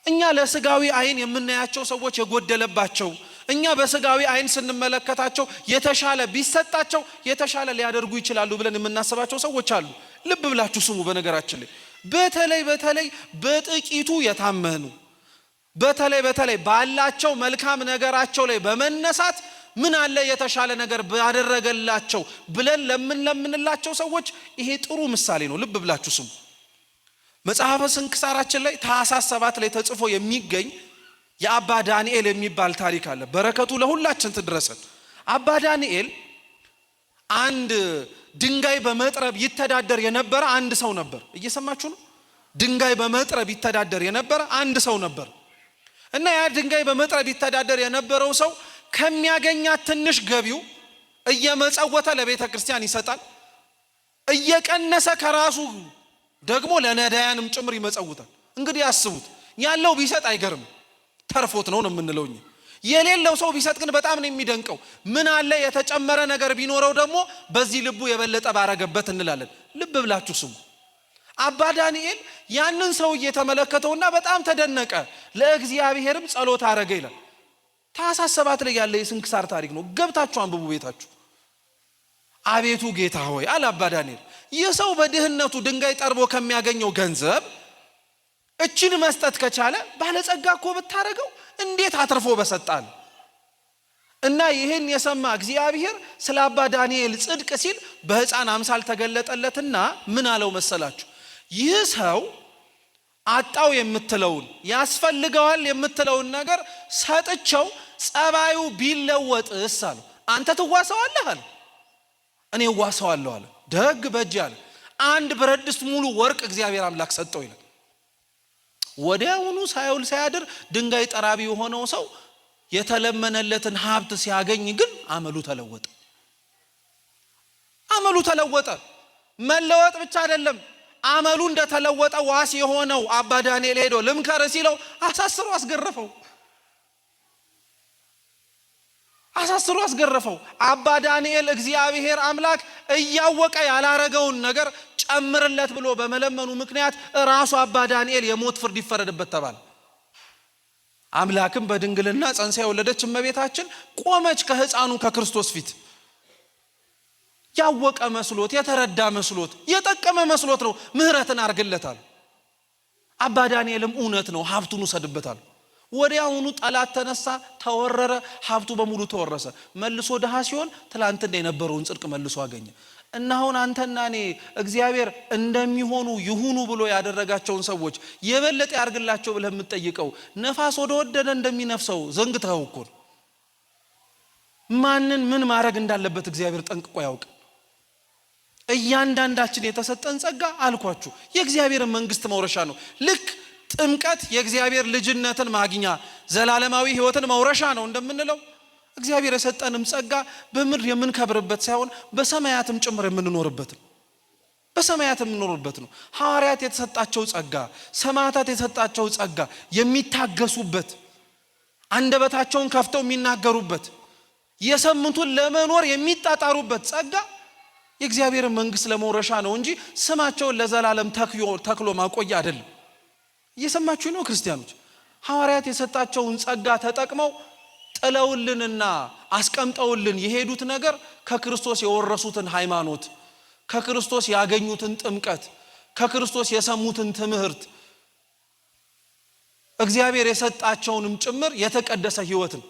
እኛ ለስጋዊ አይን የምናያቸው ሰዎች የጎደለባቸው፣ እኛ በስጋዊ አይን ስንመለከታቸው የተሻለ ቢሰጣቸው የተሻለ ሊያደርጉ ይችላሉ ብለን የምናስባቸው ሰዎች አሉ። ልብ ብላችሁ ስሙ። በነገራችን ላይ በተለይ በጥቂቱ የታመኑ በተለይ ባላቸው መልካም ነገራቸው ላይ በመነሳት ምን አለ የተሻለ ነገር ባደረገላቸው ብለን ለምንላቸው ሰዎች ይሄ ጥሩ ምሳሌ ነው። ልብ ብላችሁ ስሙ። መጽሐፈ ስንክሳራችን ላይ ታኅሳስ 7 ላይ ተጽፎ የሚገኝ የአባ ዳንኤል የሚባል ታሪክ አለ። በረከቱ ለሁላችን ትድረሰን። አባ ዳንኤል አንድ ድንጋይ በመጥረብ ይተዳደር የነበረ አንድ ሰው ነበር። እየሰማችሁ ነው? ድንጋይ በመጥረብ ይተዳደር የነበረ አንድ ሰው ነበር እና ያ ድንጋይ በመጥረብ ይተዳደር የነበረው ሰው ከሚያገኛት ትንሽ ገቢው እየመጸወተ ለቤተ ክርስቲያን ይሰጣል። እየቀነሰ ከራሱ ደግሞ ለነዳያንም ጭምር ይመጸውታል። እንግዲህ አስቡት፣ ያለው ቢሰጥ አይገርም፣ ተርፎት ነው የምንለው እኛ። የሌለው ሰው ቢሰጥ ግን በጣም ነው የሚደንቀው። ምን አለ የተጨመረ ነገር ቢኖረው ደግሞ በዚህ ልቡ የበለጠ ባረገበት እንላለን። ልብ ብላችሁ ስሙ። አባ ዳንኤል ያንን ሰው እየተመለከተውና በጣም ተደነቀ፣ ለእግዚአብሔርም ጸሎት አረገ ይላል። ታኅሳስ 7 ላይ ያለ የስንክሳር ታሪክ ነው። ገብታችሁ አንብቡ ቤታችሁ። አቤቱ ጌታ ሆይ አለ አባ ዳንኤል፣ ይህ ሰው በድህነቱ ድንጋይ ጠርቦ ከሚያገኘው ገንዘብ እችን መስጠት ከቻለ ባለጸጋ እኮ ብታረገው እንዴት አትርፎ በሰጣል። እና ይህን የሰማ እግዚአብሔር ስለ አባ ዳንኤል ጽድቅ ሲል በሕፃን አምሳል ተገለጠለትና ምን አለው መሰላችሁ? ይህ ሰው አጣው የምትለውን ያስፈልገዋል የምትለውን ነገር ሰጥቸው ጸባዩ ቢለወጥስ አለው። አንተ ትዋሰዋለህ አለ። እኔ ዋሰዋለሁ አለ። ደግ በጅ አለ። አንድ ብረት ድስት ሙሉ ወርቅ እግዚአብሔር አምላክ ሰጠው ይላል። ወዲያውኑ ሳይውል ሳያድር ድንጋይ ጠራቢ የሆነው ሰው የተለመነለትን ሀብት ሲያገኝ ግን አመሉ ተለወጠ። አመሉ ተለወጠ። መለወጥ ብቻ አይደለም፣ አመሉ እንደተለወጠ ዋስ የሆነው አባ ዳንኤል ሄዶ ልምከር ሲለው አሳስሮ አስገረፈው። አባ ዳንኤል እግዚአብሔር አምላክ እያወቀ ያላረገውን ነገር ጨምርለት ብሎ በመለመኑ ምክንያት ራሱ አባ ዳንኤል የሞት ፍርድ ይፈረድበት ተባለ። አምላክም በድንግልና ጸንሳ የወለደች እመቤታችን ቆመች ከሕፃኑ ከክርስቶስ ፊት። ያወቀ መስሎት፣ የተረዳ መስሎት፣ የጠቀመ መስሎት ነው ምህረትን አርግለታል። አባ ዳንኤልም እውነት ነው ሀብቱን ውሰድበታል። ወዲያውኑ ጠላት ተነሳ፣ ተወረረ፣ ሀብቱ በሙሉ ተወረሰ። መልሶ ድሃ ሲሆን ትላንትና የነበረውን ጽድቅ መልሶ አገኘ። እና አሁን አንተና እኔ እግዚአብሔር እንደሚሆኑ ይሁኑ ብሎ ያደረጋቸውን ሰዎች የበለጠ ያርግላቸው ብለህ የምትጠይቀው ነፋስ ወደ ወደደ እንደሚነፍሰው ዘንግተኸው እኮ ነው። ማንን ምን ማድረግ እንዳለበት እግዚአብሔር ጠንቅቆ ያውቅ። እያንዳንዳችን የተሰጠን ጸጋ አልኳችሁ የእግዚአብሔርን መንግስት መውረሻ ነው። ልክ ጥምቀት የእግዚአብሔር ልጅነትን ማግኛ ዘላለማዊ ሕይወትን መውረሻ ነው እንደምንለው እግዚአብሔር የሰጠንም ጸጋ በምድር የምንከብርበት ሳይሆን በሰማያትም ጭምር የምንኖርበት ነው። ሐዋርያት የተሰጣቸው ጸጋ፣ ሰማዕታት የተሰጣቸው ጸጋ የሚታገሱበት፣ አንደበታቸውን ከፍተው የሚናገሩበት፣ የሰሙትን ለመኖር የሚጣጣሩበት ጸጋ የእግዚአብሔርን መንግስት ለመውረሻ ነው እንጂ ስማቸውን ለዘላለም ተክሎ ማቆያ አይደለም። እየሰማችሁ ነው ክርስቲያኖች? ሐዋርያት የሰጣቸውን ጸጋ ተጠቅመው ጥለውልንና አስቀምጠውልን የሄዱት ነገር ከክርስቶስ የወረሱትን ሃይማኖት፣ ከክርስቶስ ያገኙትን ጥምቀት፣ ከክርስቶስ የሰሙትን ትምህርት፣ እግዚአብሔር የሰጣቸውንም ጭምር የተቀደሰ ሕይወትን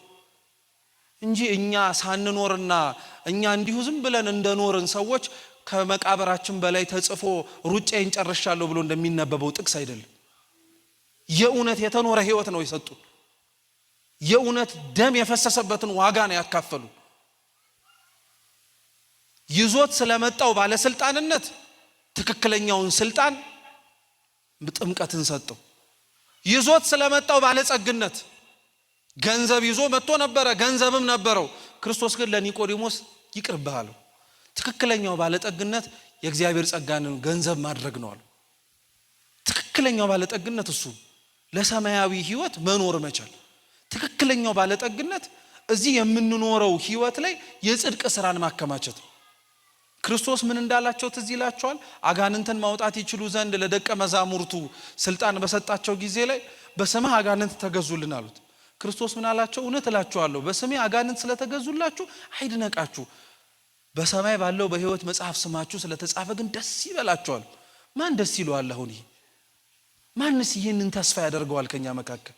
እንጂ እኛ ሳንኖርና እኛ እንዲሁ ዝም ብለን እንደኖርን ሰዎች ከመቃብራችን በላይ ተጽፎ ሩጫዬን ጨርሻለሁ ብሎ እንደሚነበበው ጥቅስ አይደለም። የእውነት የተኖረ ሕይወት ነው የሰጡን። የእውነት ደም የፈሰሰበትን ዋጋ ነው ያካፈሉ። ይዞት ስለመጣው ባለስልጣንነት ትክክለኛውን ስልጣን ጥምቀትን ሰጠው። ይዞት ስለመጣው ባለጸግነት ገንዘብ ይዞ መጥቶ ነበረ፣ ገንዘብም ነበረው። ክርስቶስ ግን ለኒቆዲሞስ ይቅርብህ አለው። ትክክለኛው ባለጠግነት የእግዚአብሔር ጸጋን ገንዘብ ማድረግ ነው አለው። ትክክለኛው ባለጠግነት እሱ ለሰማያዊ ሕይወት መኖር መቻል። ትክክለኛው ባለጠግነት እዚህ የምንኖረው ሕይወት ላይ የጽድቅ ስራን ማከማቸት ነው። ክርስቶስ ምን እንዳላቸው ትዝ ይላቸዋል? አጋንንትን ማውጣት ይችሉ ዘንድ ለደቀ መዛሙርቱ ስልጣን በሰጣቸው ጊዜ ላይ በስምህ አጋንንት ተገዙልን አሉት። ክርስቶስ ምን አላቸው? እውነት እላችኋለሁ በስሜ አጋንንት ስለተገዙላችሁ አይድነቃችሁ፣ በሰማይ ባለው በሕይወት መጽሐፍ ስማችሁ ስለተጻፈ ግን ደስ ይበላችኋል። ማን ደስ ይለዋል? አሁን ይሄ ማንስ ይህንን ተስፋ ያደርገዋል? ከኛ መካከል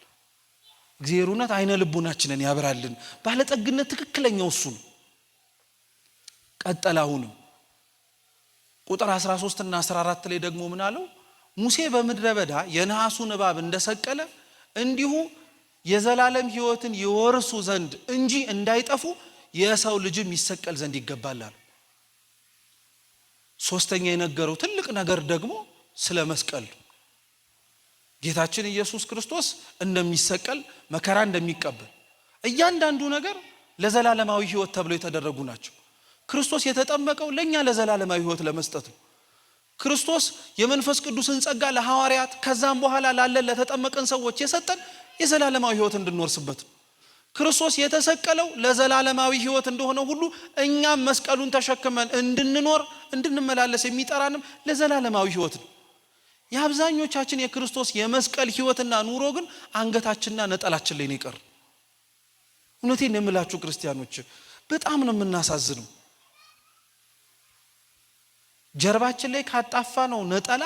እግዚአብሔርነት አይነ ልቡናችንን ያብራልን። ባለጠግነት ትክክለኛው እሱ ነው። ቀጠላውንም ቁጥር 13 እና 14 ላይ ደግሞ ምን አለው? ሙሴ በምድረ በዳ የነሐሱን እባብ እንደሰቀለ እንዲሁ የዘላለም ሕይወትን ይወርሱ ዘንድ እንጂ እንዳይጠፉ የሰው ልጅም ይሰቀል ዘንድ ይገባል። ሶስተኛ የነገረው ትልቅ ነገር ደግሞ ስለ መስቀል ጌታችን ኢየሱስ ክርስቶስ እንደሚሰቀል መከራ እንደሚቀበል እያንዳንዱ ነገር ለዘላለማዊ ሕይወት ተብሎ የተደረጉ ናቸው። ክርስቶስ የተጠመቀው ለኛ ለዘላለማዊ ሕይወት ለመስጠት ነው። ክርስቶስ የመንፈስ ቅዱስን ጸጋ ለሐዋርያት ከዛም በኋላ ላለን ለተጠመቀን ሰዎች የሰጠን የዘላለማዊ ሕይወት እንድንወርስበት ነው። ክርስቶስ የተሰቀለው ለዘላለማዊ ሕይወት እንደሆነ ሁሉ እኛም መስቀሉን ተሸክመን እንድንኖር እንድንመላለስ የሚጠራንም ለዘላለማዊ ሕይወት ነው። የአብዛኞቻችን የክርስቶስ የመስቀል ሕይወትና ኑሮ ግን አንገታችንና ነጠላችን ላይ ነው ይቀር። እውነቴን የምላችሁ ክርስቲያኖች በጣም ነው የምናሳዝነው። ጀርባችን ላይ ካጣፋ ነው ነጠላ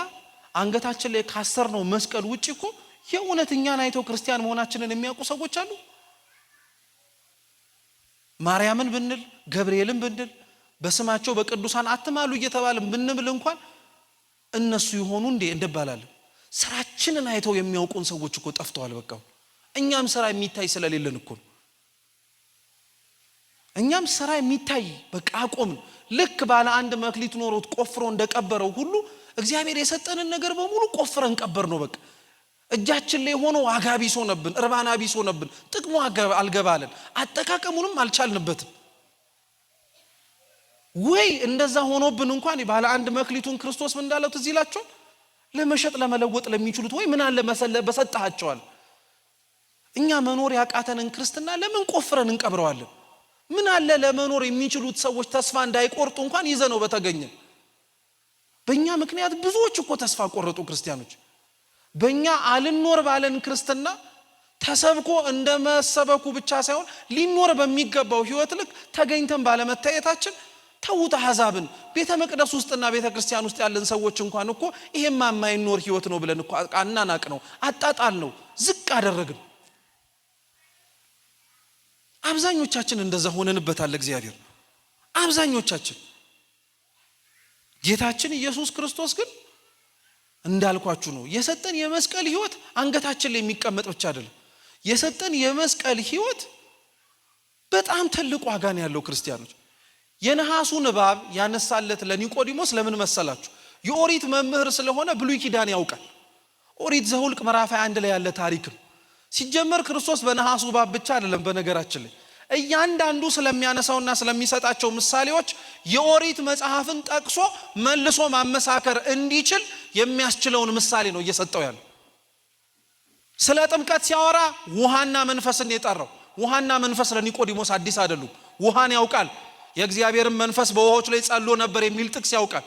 አንገታችን ላይ ካሰር ነው መስቀል ውጪ እኮ የእውነተኛን አይተው ክርስቲያን መሆናችንን የሚያውቁ ሰዎች አሉ። ማርያምን ብንል ገብርኤልን ብንል በስማቸው በቅዱሳን አትማሉ እየተባለ ብንብል እንኳን እነሱ ይሆኑ እንዴ እንባላለን። ስራችንን አይተው የሚያውቁን ሰዎች እኮ ጠፍተዋል። በቃ እኛም ስራ የሚታይ ስለሌለን እኮ እኛም ስራ የሚታይ በቃ አቆምን። ልክ ባለ አንድ መክሊት ኖሮት ቆፍሮ እንደቀበረው ሁሉ እግዚአብሔር የሰጠንን ነገር በሙሉ ቆፍረን ቀበር ነው። በቃ እጃችን ላይ ሆኖ ዋጋ ቢስ ሆነብን፣ እርባና ቢስ ሆነብን፣ ጥቅሙ አልገባለን፣ አጠቃቀሙንም አልቻልንበትም። ወይ እንደዛ ሆኖብን እንኳን ባለ አንድ መክሊቱን ክርስቶስ ምን እንዳለው ትዝ ይላችኋል? ለመሸጥ ለመለወጥ ለሚችሉት ወይ ምን አለ መሰለ በሰጣቸዋል። እኛ መኖር ያቃተንን ክርስትና ለምን ቆፍረን እንቀብረዋለን? ምን አለ ለመኖር የሚችሉት ሰዎች ተስፋ እንዳይቆርጡ እንኳን ይዘነው በተገኘ። በእኛ ምክንያት ብዙዎች እኮ ተስፋ ቆረጡ ክርስቲያኖች። በእኛ አልኖር ባለን ክርስትና ተሰብኮ እንደመሰበኩ ብቻ ሳይሆን ሊኖር በሚገባው ሕይወት ልክ ተገኝተን ባለመታየታችን ተውት አሕዛብን ቤተ መቅደስ ውስጥና ቤተ ክርስቲያን ውስጥ ያለን ሰዎች እንኳን እኮ ይሄማ የማይኖር ሕይወት ነው ብለን እኮ አናናቅ ነው፣ አጣጣል ነው፣ ዝቅ አደረግን። አብዛኞቻችን እንደዛ ሆነንበታል። እግዚአብሔር አብዛኞቻችን። ጌታችን ኢየሱስ ክርስቶስ ግን እንዳልኳችሁ ነው የሰጠን የመስቀል ሕይወት አንገታችን ላይ የሚቀመጥ ብቻ አይደለም። የሰጠን የመስቀል ሕይወት በጣም ትልቅ ዋጋ ነው ያለው። ክርስቲያኖች የነሐሱን እባብ ያነሳለት ለኒቆዲሞስ ለምን መሰላችሁ? የኦሪት መምህር ስለሆነ ብሉይ ኪዳን ያውቃል። ኦሪት ዘኍልቍ ምዕራፍ 21 ላይ ያለ ታሪክ ነው። ሲጀመር ክርስቶስ በነሐሱ እባብ ብቻ አይደለም። በነገራችን ላይ እያንዳንዱ ስለሚያነሳውና ስለሚሰጣቸው ምሳሌዎች የኦሪት መጽሐፍን ጠቅሶ መልሶ ማመሳከር እንዲችል የሚያስችለውን ምሳሌ ነው እየሰጠው ያለው። ስለ ጥምቀት ሲያወራ ውሃና መንፈስን የጠራው። ውሃና መንፈስ ለኒቆዲሞስ አዲስ አይደሉም። ውሃን ያውቃል። የእግዚአብሔርን መንፈስ በውሃዎች ላይ ጸሎ ነበር የሚል ጥቅስ ያውቃል።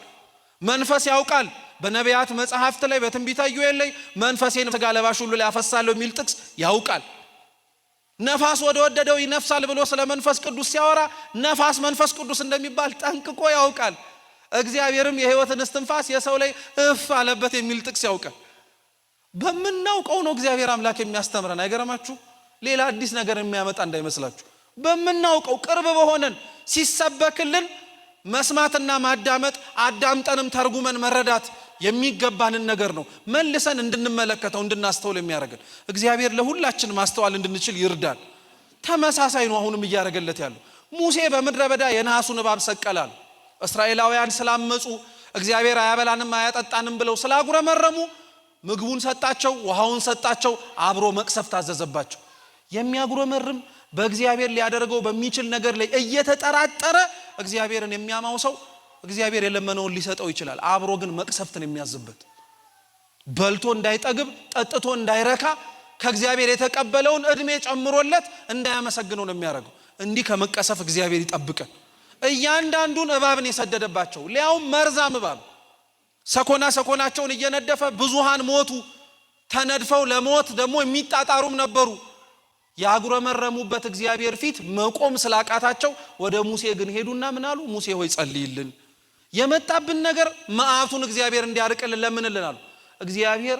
መንፈስ ያውቃል። በነቢያት መጽሐፍት ላይ በትንቢተ ኢዩኤል ላይ መንፈሴን ሥጋ ለባሽ ሁሉ ላይ አፈሳለሁ የሚል ጥቅስ ያውቃል። ነፋስ ወደ ወደደው ይነፍሳል ብሎ ስለ መንፈስ ቅዱስ ሲያወራ ነፋስ መንፈስ ቅዱስ እንደሚባል ጠንቅቆ ያውቃል። እግዚአብሔርም የሕይወትን እስትንፋስ የሰው ላይ እፍ አለበት የሚል ጥቅስ ያውቃል። በምናውቀው ነው እግዚአብሔር አምላክ የሚያስተምረን። አይገርማችሁ? ሌላ አዲስ ነገር የሚያመጣ እንዳይመስላችሁ። በምናውቀው ቅርብ በሆነን ሲሰበክልን መስማትና ማዳመጥ አዳምጠንም ተርጉመን መረዳት የሚገባንን ነገር ነው መልሰን እንድንመለከተው እንድናስተውል የሚያደርገን። እግዚአብሔር ለሁላችን ማስተዋል እንድንችል ይርዳል። ተመሳሳይ ነው አሁንም እያደረገለት ያለው። ሙሴ በምድረ በዳ የነሐሱን እባብ ሰቀላል። እስራኤላውያን ስላመፁ እግዚአብሔር አያበላንም አያጠጣንም ብለው ስላጉረመረሙ ምግቡን ሰጣቸው፣ ውሃውን ሰጣቸው፣ አብሮ መቅሰፍት አዘዘባቸው። የሚያጉረመርም በእግዚአብሔር ሊያደርገው በሚችል ነገር ላይ እየተጠራጠረ እግዚአብሔርን የሚያማው ሰው እግዚአብሔር የለመነውን ሊሰጠው ይችላል። አብሮ ግን መቅሰፍትን የሚያዝበት በልቶ እንዳይጠግብ ጠጥቶ እንዳይረካ ከእግዚአብሔር የተቀበለውን እድሜ ጨምሮለት እንዳያመሰግነው ነው የሚያደርገው። እንዲህ ከመቀሰፍ እግዚአብሔር ይጠብቀን። እያንዳንዱን እባብን የሰደደባቸው ሊያውም መርዛም እባብ ሰኮናቸውን እየነደፈ ብዙሃን ሞቱ። ተነድፈው ለሞት ደግሞ የሚጣጣሩም ነበሩ። ያጉረመረሙበት እግዚአብሔር ፊት መቆም ስላቃታቸው ወደ ሙሴ ግን ሄዱና ምን አሉ? ሙሴ ሆይ ጸልይልን፣ የመጣብን ነገር መዓቱን እግዚአብሔር እንዲያርቅልን ለምንልን አሉ። እግዚአብሔር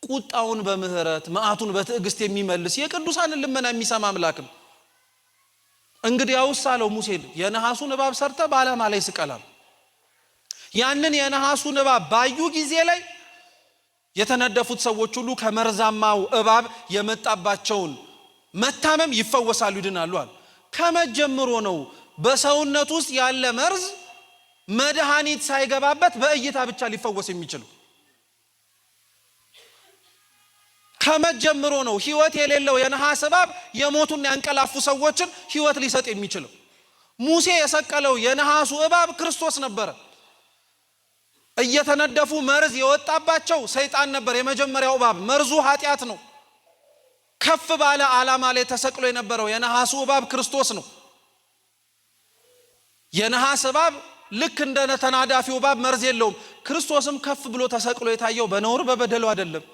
ቁጣውን በምህረት መዓቱን በትዕግስት የሚመልስ የቅዱሳንን ልመና የሚሰማ አምላክ ነው። እንግዲያውስ አለው ሙሴን የነሐሱን እባብ ሰርተ በዓላማ ላይ ስቀላል። ያንን የነሐሱን እባብ ባዩ ጊዜ ላይ የተነደፉት ሰዎች ሁሉ ከመርዛማው እባብ የመጣባቸውን መታመም ይፈወሳሉ፣ ይድናሉ አለ። ከመጀመሩ ነው በሰውነት ውስጥ ያለ መርዝ መድኃኒት ሳይገባበት በእይታ ብቻ ሊፈወስ የሚችለው። ከመጀመሩ ነው ህይወት የሌለው የነሐስ እባብ የሞቱና ያንቀላፉ ሰዎችን ህይወት ሊሰጥ የሚችለው። ሙሴ የሰቀለው የነሐሱ እባብ ክርስቶስ ነበረ። እየተነደፉ መርዝ የወጣባቸው ሰይጣን ነበር። የመጀመሪያው እባብ መርዙ ኃጢአት ነው። ከፍ ባለ ዓላማ ላይ ተሰቅሎ የነበረው የነሐሱ እባብ ክርስቶስ ነው። የነሐስ እባብ ልክ እንደ ተናዳፊው እባብ መርዝ የለውም። ክርስቶስም ከፍ ብሎ ተሰቅሎ የታየው በነውር በበደሉ አይደለም።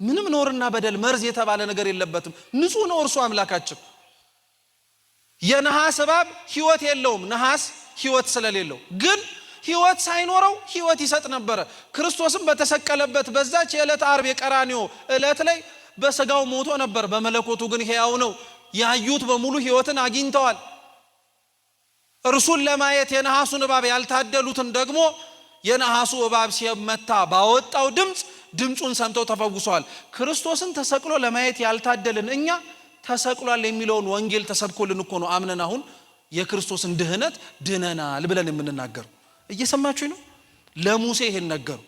ምንም ነውርና በደል መርዝ የተባለ ነገር የለበትም። ንጹህ ነው እርሱ አምላካችን። የነሐስ እባብ ህይወት የለውም። ነሐስ ህይወት ስለሌለው ግን ህይወት ሳይኖረው ህይወት ይሰጥ ነበረ። ክርስቶስም በተሰቀለበት በዛች የዕለት ዓርብ የቀራንዮ ዕለት ላይ በስጋው ሞቶ ነበር፣ በመለኮቱ ግን ሕያው ነው። ያዩት በሙሉ ህይወትን አግኝተዋል። እርሱን ለማየት የነሐሱን እባብ ያልታደሉትን ደግሞ የነሐሱ እባብ ሲመታ ባወጣው ድምፁን ሰምተው ተፈውሰዋል። ክርስቶስን ተሰቅሎ ለማየት ያልታደልን እኛ ተሰቅሏል የሚለውን ወንጌል ተሰብኮልን እኮ ነው አምነን አሁን የክርስቶስን ድህነት ድነናል ብለን የምንናገረው። እየሰማችሁ ነው? ለሙሴ ይሄን ነገሩ።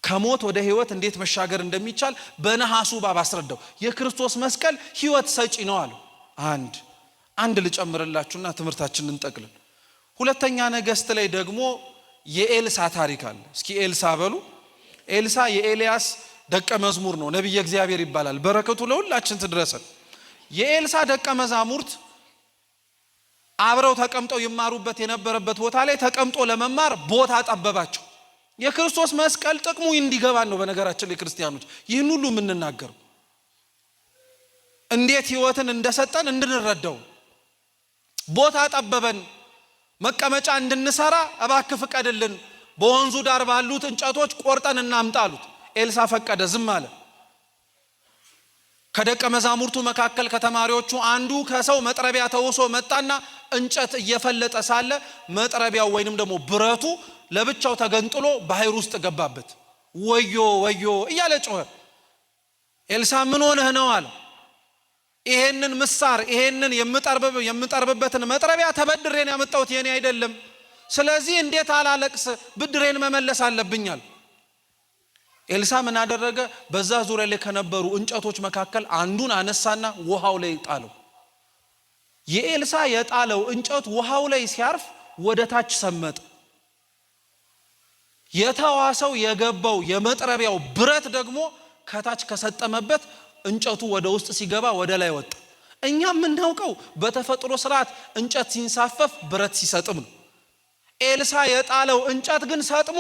ከሞት ወደ ህይወት እንዴት መሻገር እንደሚቻል በነሐሱ እባብ አስረዳው። የክርስቶስ መስቀል ህይወት ሰጪ ነው አለው። አንድ ልጨምርላችሁና ትምህርታችንን እንጠቅልል። ሁለተኛ ነገሥት ላይ ደግሞ የኤልሳ ታሪክ አለ። እስኪ ኤልሳ በሉ። ኤልሳ የኤልያስ ደቀ መዝሙር ነው፣ ነብይ እግዚአብሔር ይባላል። በረከቱ ለሁላችን ትድረሰን። የኤልሳ ደቀ መዛሙርት አብረው ተቀምጠው ይማሩበት የነበረበት ቦታ ላይ ተቀምጦ ለመማር ቦታ ጠበባቸው። የክርስቶስ መስቀል ጥቅሙ እንዲገባን ነው። በነገራችን ላይ ክርስቲያኖች ይህን ሁሉ የምንናገረው እንዴት ህይወትን እንደሰጠን እንድንረዳው። ቦታ ጠበበን፣ መቀመጫ እንድንሰራ እባክህ ፍቀድልን፣ በወንዙ ዳር ባሉት እንጨቶች ቆርጠን እናምጣ አሉት። ኤልሳ ፈቀደ፣ ዝም አለ። ከደቀ መዛሙርቱ መካከል ከተማሪዎቹ አንዱ ከሰው መጥረቢያ ተውሶ መጣና እንጨት እየፈለጠ ሳለ መጥረቢያው ወይንም ደግሞ ብረቱ ለብቻው ተገንጥሎ ባህር ውስጥ ገባበት። ወዮ ወዮ እያለ ጮኸ። ኤልሳ ምን ሆነህ ነው አለ። ይሄንን ምሳር ይሄንን የምጠርብበትን መጥረቢያ ተበድሬን ያመጣሁት የኔ አይደለም። ስለዚህ እንዴት አላለቅስ? ብድሬን መመለስ አለብኛል። ኤልሳ ምን አደረገ? በዛ ዙሪያ ላይ ከነበሩ እንጨቶች መካከል አንዱን አነሳና ውሃው ላይ ጣለው። የኤልሳ የጣለው እንጨት ውሃው ላይ ሲያርፍ ወደ ታች ሰመጠ። የተዋሰው የገባው የመጥረቢያው ብረት ደግሞ ከታች ከሰጠመበት እንጨቱ ወደ ውስጥ ሲገባ ወደ ላይ ወጣ። እኛ የምናውቀው በተፈጥሮ ስርዓት እንጨት ሲንሳፈፍ ብረት ሲሰጥም ነው። ኤልሳ የጣለው እንጨት ግን ሰጥሞ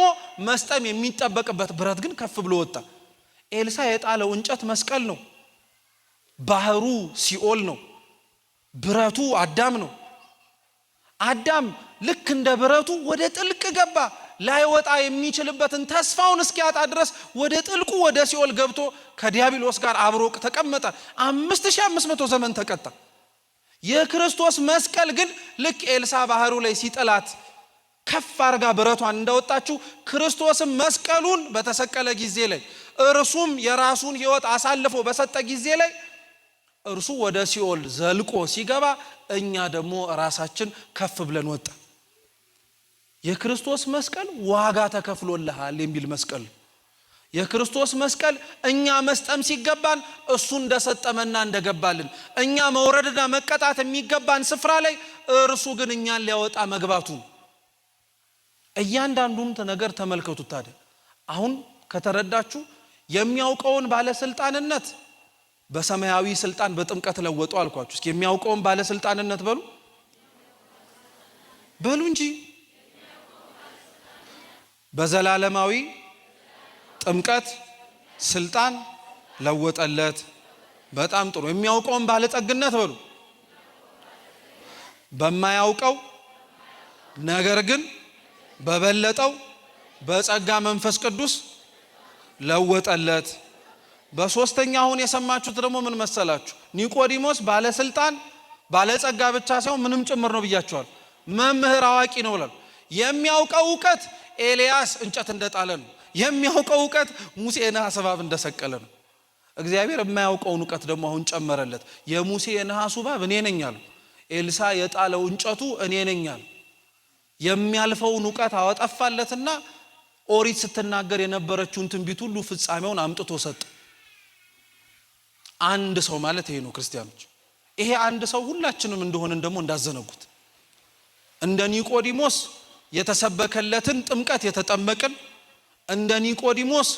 መስጠም የሚጠበቅበት ብረት ግን ከፍ ብሎ ወጣ። ኤልሳ የጣለው እንጨት መስቀል ነው። ባህሩ ሲኦል ነው። ብረቱ አዳም ነው። አዳም ልክ እንደ ብረቱ ወደ ጥልቅ ገባ። ላይወጣ የሚችልበትን ተስፋውን እስኪያጣ ድረስ ወደ ጥልቁ ወደ ሲኦል ገብቶ ከዲያብሎስ ጋር አብሮ ተቀመጠ። 5500 ዘመን ተቀጣ። የክርስቶስ መስቀል ግን ልክ ኤልሳ ባህሩ ላይ ሲጥላት ከፍ አርጋ ብረቷን እንዳወጣችው ክርስቶስም መስቀሉን በተሰቀለ ጊዜ ላይ እርሱም የራሱን ህይወት አሳልፎ በሰጠ ጊዜ ላይ እርሱ ወደ ሲኦል ዘልቆ ሲገባ እኛ ደግሞ ራሳችን ከፍ ብለን ወጣ። የክርስቶስ መስቀል ዋጋ ተከፍሎልሃል የሚል መስቀል። የክርስቶስ መስቀል እኛ መስጠም ሲገባን እሱ እንደሰጠመና እንደገባልን፣ እኛ መውረድና መቀጣት የሚገባን ስፍራ ላይ እርሱ ግን እኛን ሊያወጣ መግባቱ። እያንዳንዱን ነገር ተመልከቱት። ታዲያ አሁን ከተረዳችሁ የሚያውቀውን ባለስልጣንነት በሰማያዊ ስልጣን በጥምቀት ለወጡ አልኳችሁ። እስኪ የሚያውቀውን ባለስልጣንነት በሉ እንጂ በዘላለማዊ ጥምቀት ስልጣን ለወጠለት። በጣም ጥሩ። የሚያውቀውን ባለጠግነት በሉ በማያውቀው ነገር ግን በበለጠው በጸጋ መንፈስ ቅዱስ ለወጠለት። በሶስተኛ አሁን የሰማችሁት ደግሞ ምን መሰላችሁ? ኒቆዲሞስ ባለስልጣን ባለጸጋ ብቻ ሳይሆን ምንም ጭምር ነው ብያችኋል። መምህር አዋቂ ነው ብሏል። የሚያውቀው ዕውቀት ኤልያስ እንጨት እንደጣለ ነው። የሚያውቀው ዕውቀት ሙሴ ነሐስ እባብ እንደሰቀለ ነው። እግዚአብሔር የማያውቀውን ዕውቀት ደግሞ አሁን ጨመረለት። የሙሴ የነሐሱ እባብ እኔ ነኝ አለ። ኤልሳ የጣለው እንጨቱ እኔ ነኝ አለ። የሚያልፈውን ዕውቀት አወጣፋለትና ኦሪት ስትናገር የነበረችውን ትንቢት ሁሉ ፍጻሜውን አምጥቶ ሰጠ። አንድ ሰው ማለት ይሄ ነው ክርስቲያኖች። ይሄ አንድ ሰው ሁላችንም እንደሆነን ደግሞ እንዳዘነጉት እንደ ኒቆዲሞስ የተሰበከለትን ጥምቀት የተጠመቅን፣ እንደ ኒቆዲሞስ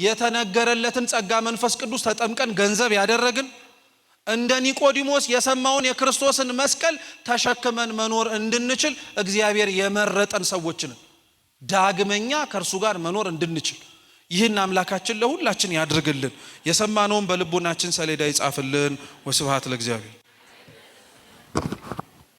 የተነገረለትን ጸጋ መንፈስ ቅዱስ ተጠምቀን ገንዘብ ያደረግን፣ እንደ ኒቆዲሞስ የሰማውን የክርስቶስን መስቀል ተሸክመን መኖር እንድንችል እግዚአብሔር የመረጠን ሰዎች ነን። ዳግመኛ ከእርሱ ጋር መኖር እንድንችል ይህን አምላካችን ለሁላችን ያድርግልን። የሰማነውን በልቦናችን ሰሌዳ ይጻፍልን። ወስብሐት ለእግዚአብሔር።